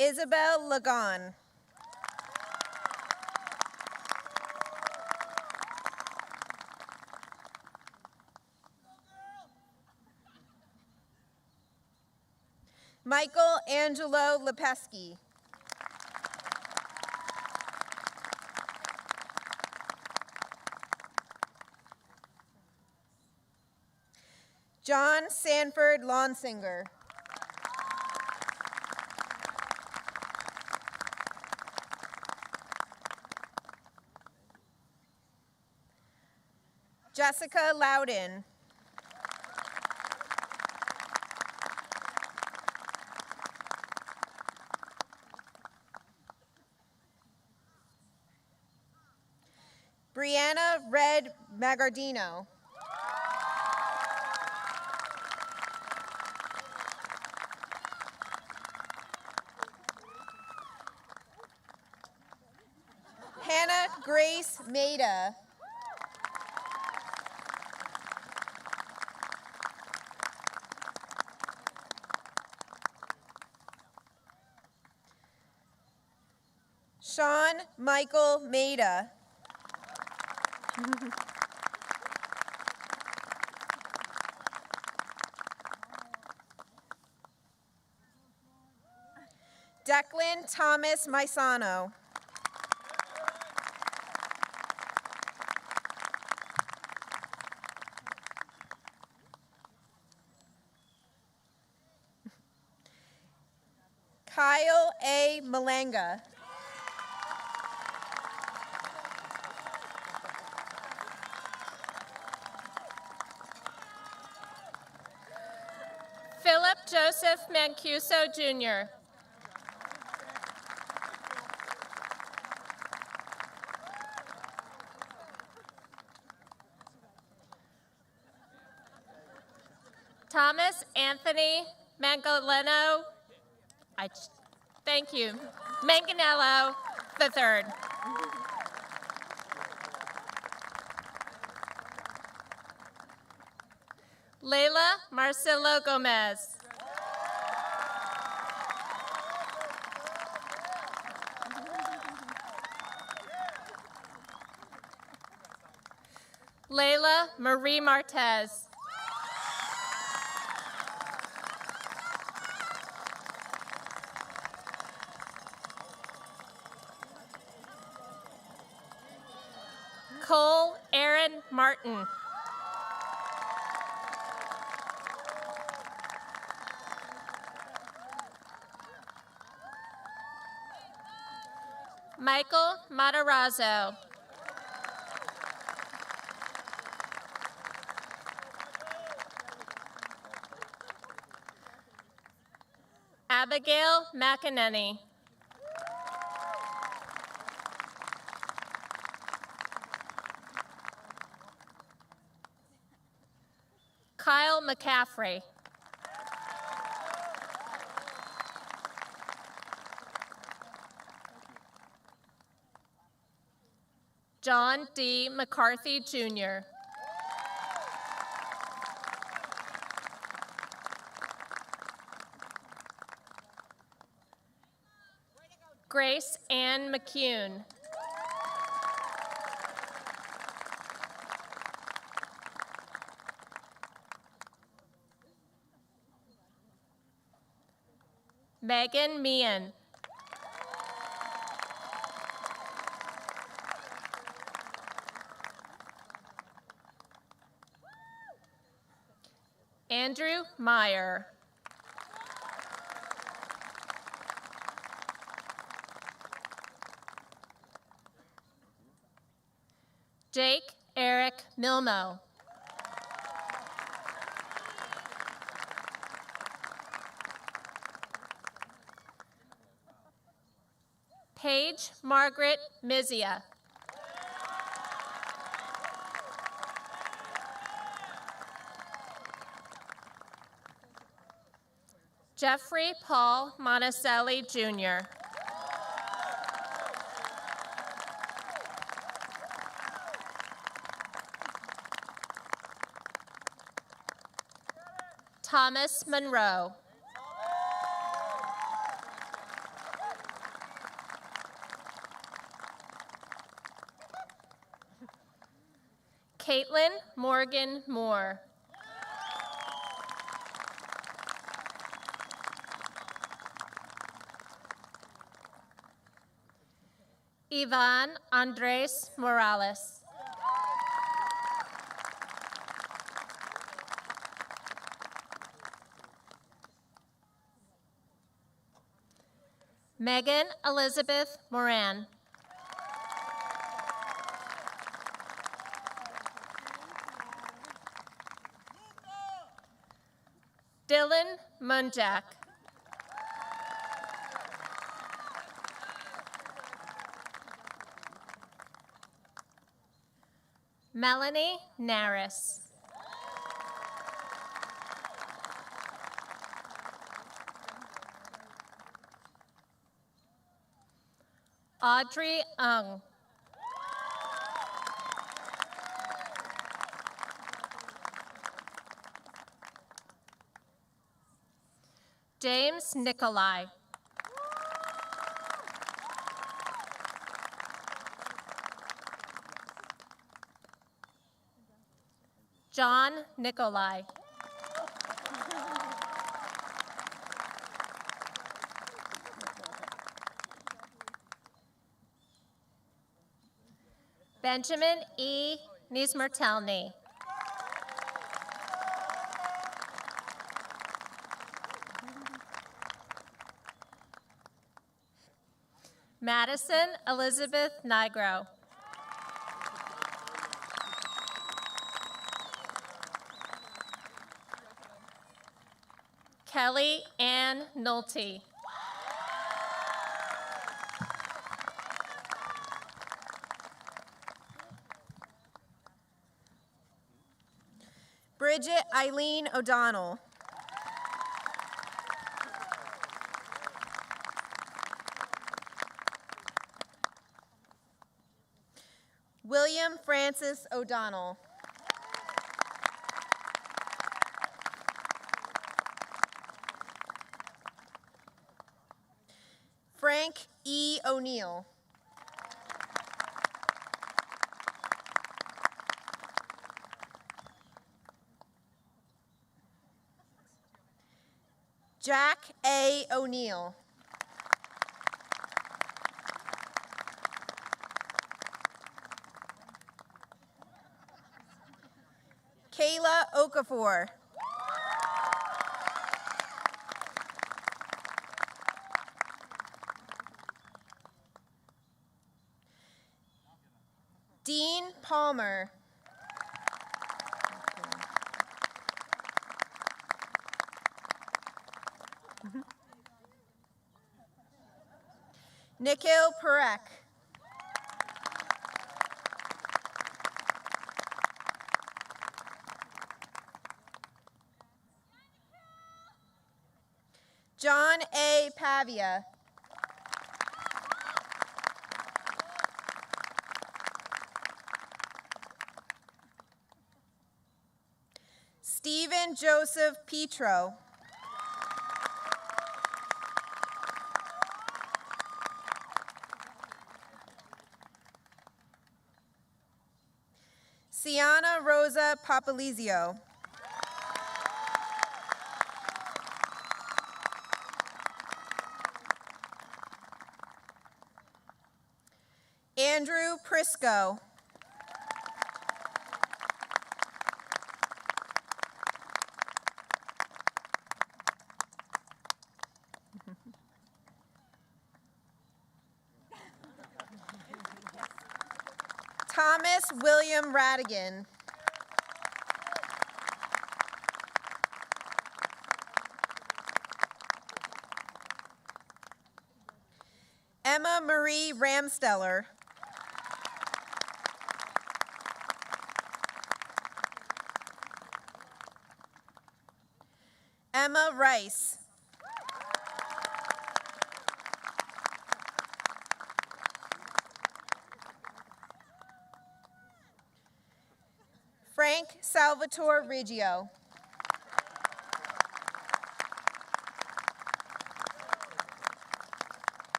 Isabel Lagon. Michael Angelo Lepesky. John Sanford Lonsinger. Jessica Loudon. Brianna Red Magardino. Hannah Grace Maida. Sean Michael Maida. Declan Thomas Maisano. Kyle A. Malanga. Philip Joseph Mancuso, Jr. Thomas Anthony Manganello, thank you, Manganello III. Leila Marcelo Gomez. Leila Marie Martez. Cole Aaron Martin. Michael Matarazzo. Abigail McEnany. Kyle McCaffrey. John D. McCarthy, Jr. Grace Ann McCune. Megan Meehan. Andrew Meyer. Jake Eric Milmo. Paige Margaret Mizia. Jeffrey Paul Monticelli, Jr. Thomas Monroe. Caitlin Morgan Moore. Ivan Andres Morales. Megan Elizabeth Moran. Dylan Munjak. Melanie Naris. Audrey Ung. James Nikolai. John Nikolai. Benjamin E. Nismertelny. Madison Elizabeth Nigro. Kelly Ann Nolte. Bridget Eileen O'Donnell. William Francis O'Donnell. Frank E. O'Neill. Jack A. O'Neill. Kayla Okafor. Dean Palmer. Nikhil Parekh. John A. Pavia. Stephen Joseph Petro. Sienna Rosa Papalizio. Andrew Prisco. Thomas William Radigan. Emma Marie Ramsteller. Emma Rice. Frank Salvatore Riggio.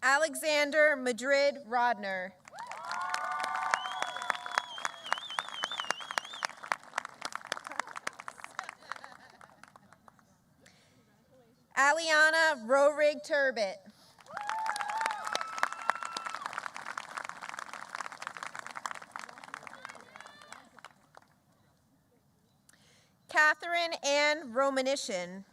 Alexander Madrid Rodner. Aliana Rorig Turbit. Catherine Ann Romanishin.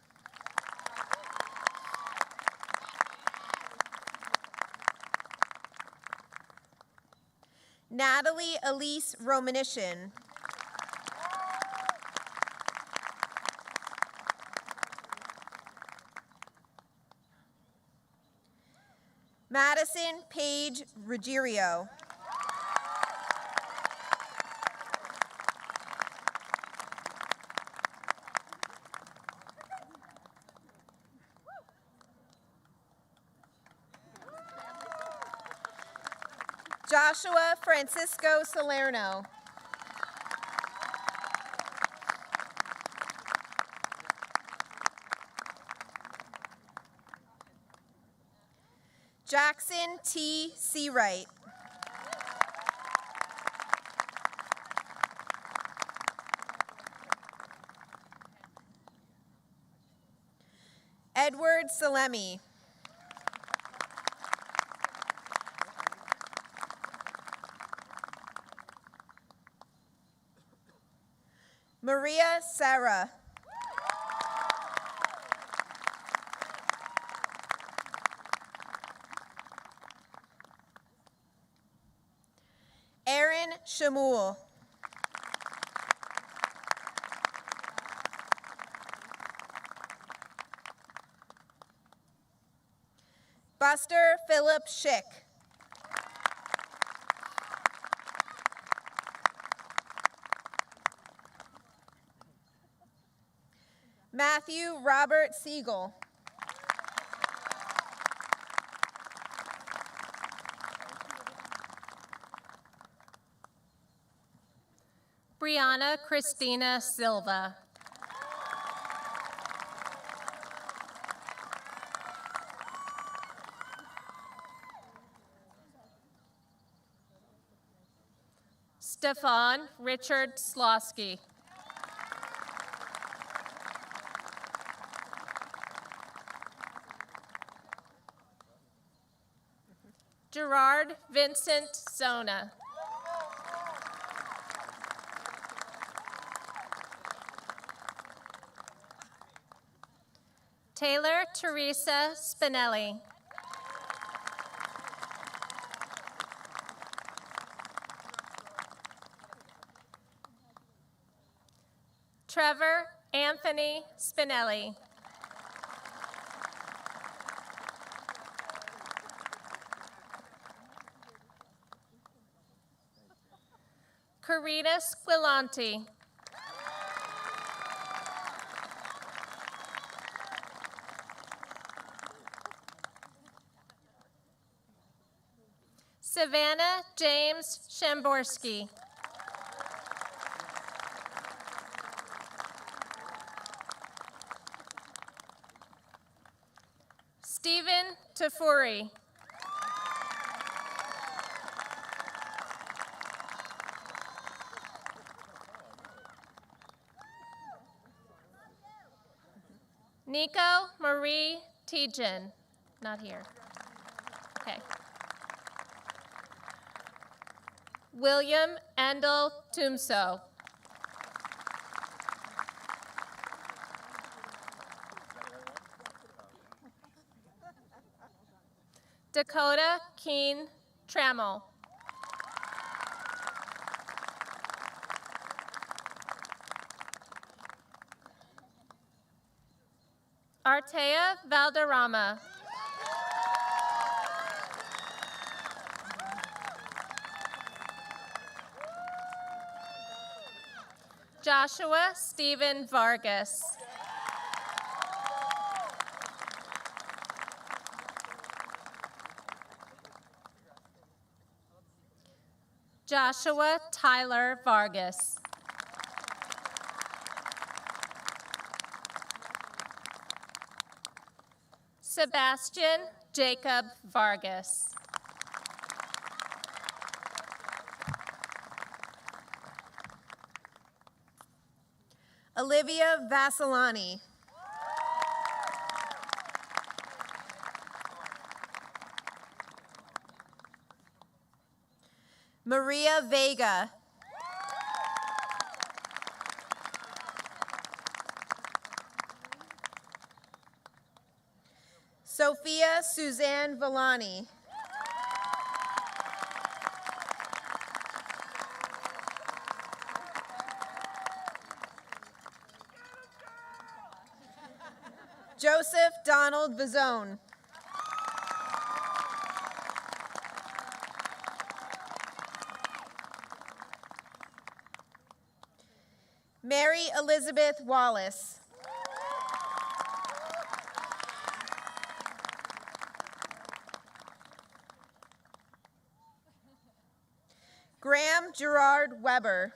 Natalie Elise Romanishin. Madison Paige Ruggiero. Joshua Francisco Salerno. Jackson T. Seawright. Edward Salemi. Maria Serra. Aaron Shamul. Buster Philip Schick. Matthew Robert Siegel. Brianna Christina Silva. Stefan Richard Slosky. Gerard Vincent Zona. Taylor Teresa Spinelli. Trevor Anthony Spinelli. Carita Squilanti. Savannah James Shamborski. Stephen Tafuri. Nico Marie Tejan. Not here. Okay. William Endel Tumso. Dakota Keen Trammell. Artea Valderrama. Joshua Stephen Vargas. Joshua Tyler Vargas. Sebastian Jacob Vargas. Olivia Vassalani. Maria Vega. Sophia Suzanne Villani. Joseph Donald Vazone. Mary Elizabeth Wallace. Graham Gerard Weber.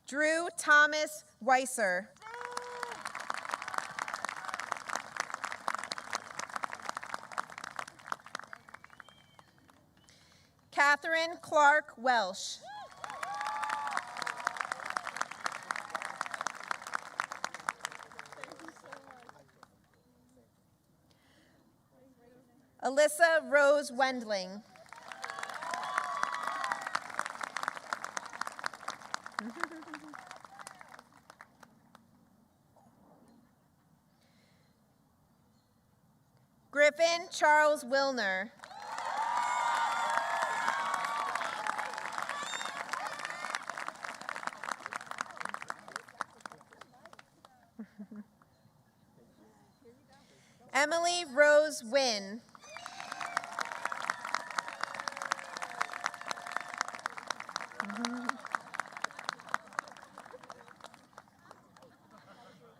Drew Thomas Weiser. Catherine Clark Welsh. Alyssa Rose Wendling. Griffin Charles Wilner. Emily Rose Wynn.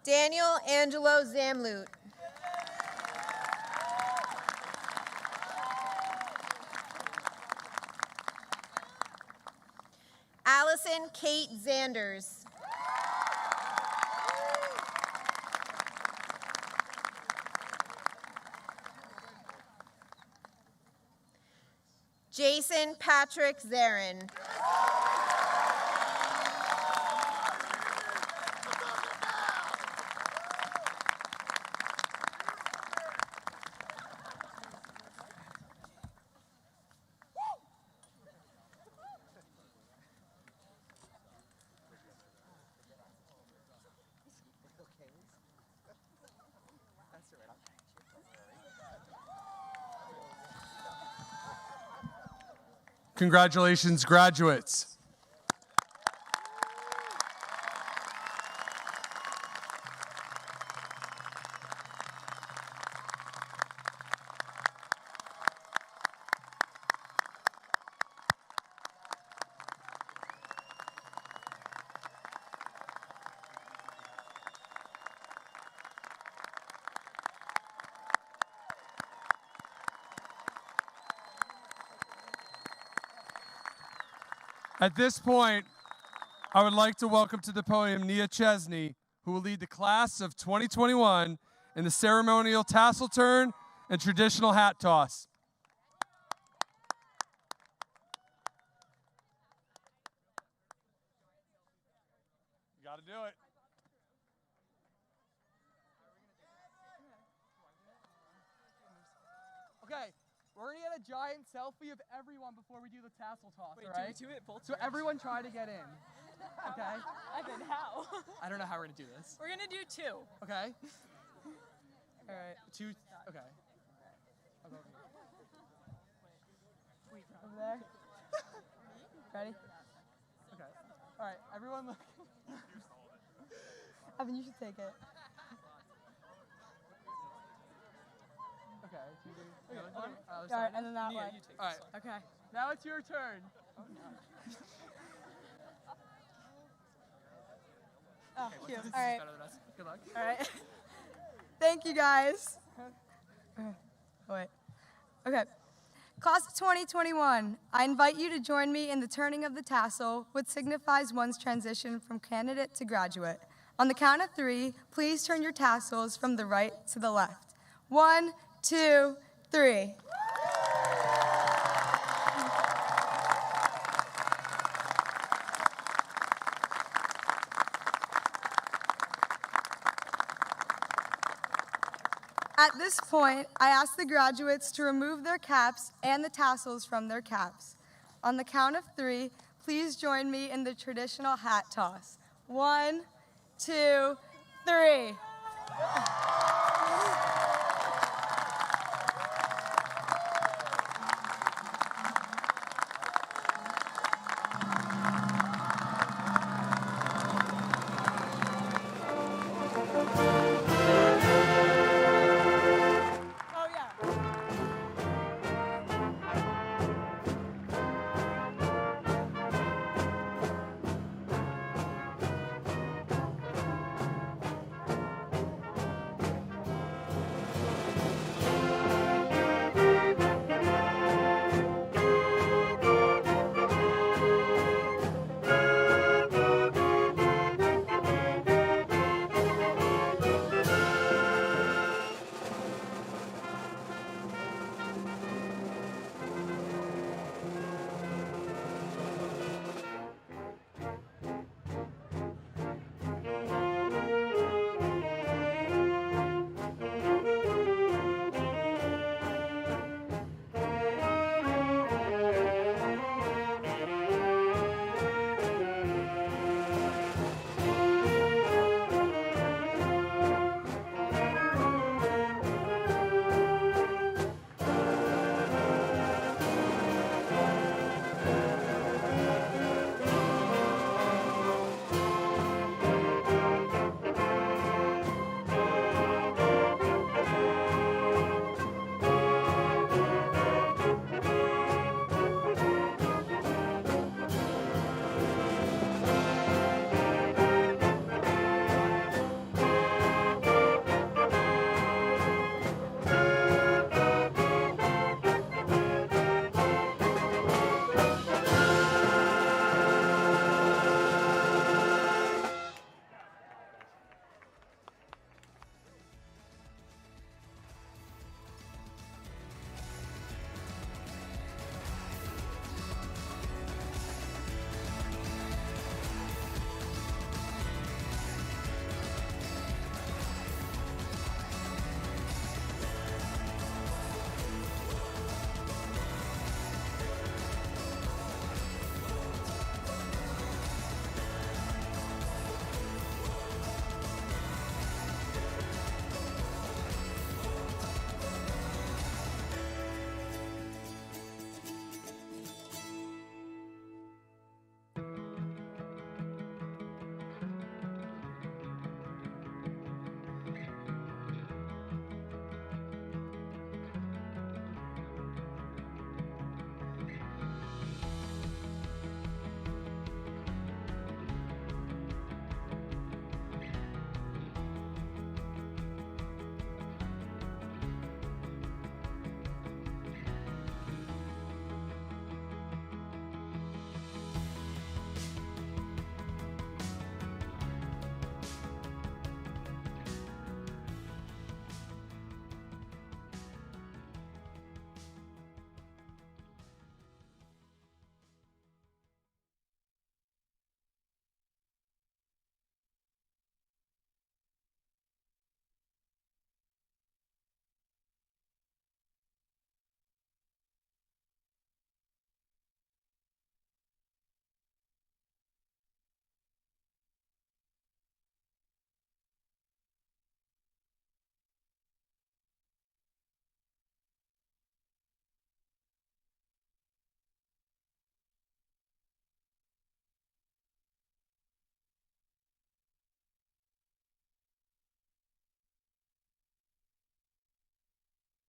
Daniel Angelo Zamloot. Allison Kate Zanders. Jason Patrick Zarin. Congratulations, graduates. At this point, I would like to welcome to the podium Nia Chesney, who will lead the class of 2021 in the ceremonial tassel turn and traditional hat toss. You gotta do it. Okay, we're gonna get a giant selfie of everyone before we do the tassel toss, Wait, all right? do it both So everyone try to get in, okay? Evan, how? I don't know how we're gonna do this. We're gonna do two. Okay? All right, two, okay. I'll go over here. Over there. Ready? Okay. All right, everyone look. Evan, you should take it. Okay, All right, and then that way. All right, Okay. now it's your turn. Oh, cute. All All right. Good luck. All right. Thank you, guys. Wait. Okay. Class of 2021, I invite you to join me in the turning of the tassel, which signifies one's transition from candidate to graduate. On the count of 3, please turn your tassels from the right to the left. 1, 2, 3. At this point, I ask the graduates to remove their caps and the tassels from their caps. On the count of 3, please join me in the traditional hat toss. 1, 2, 3.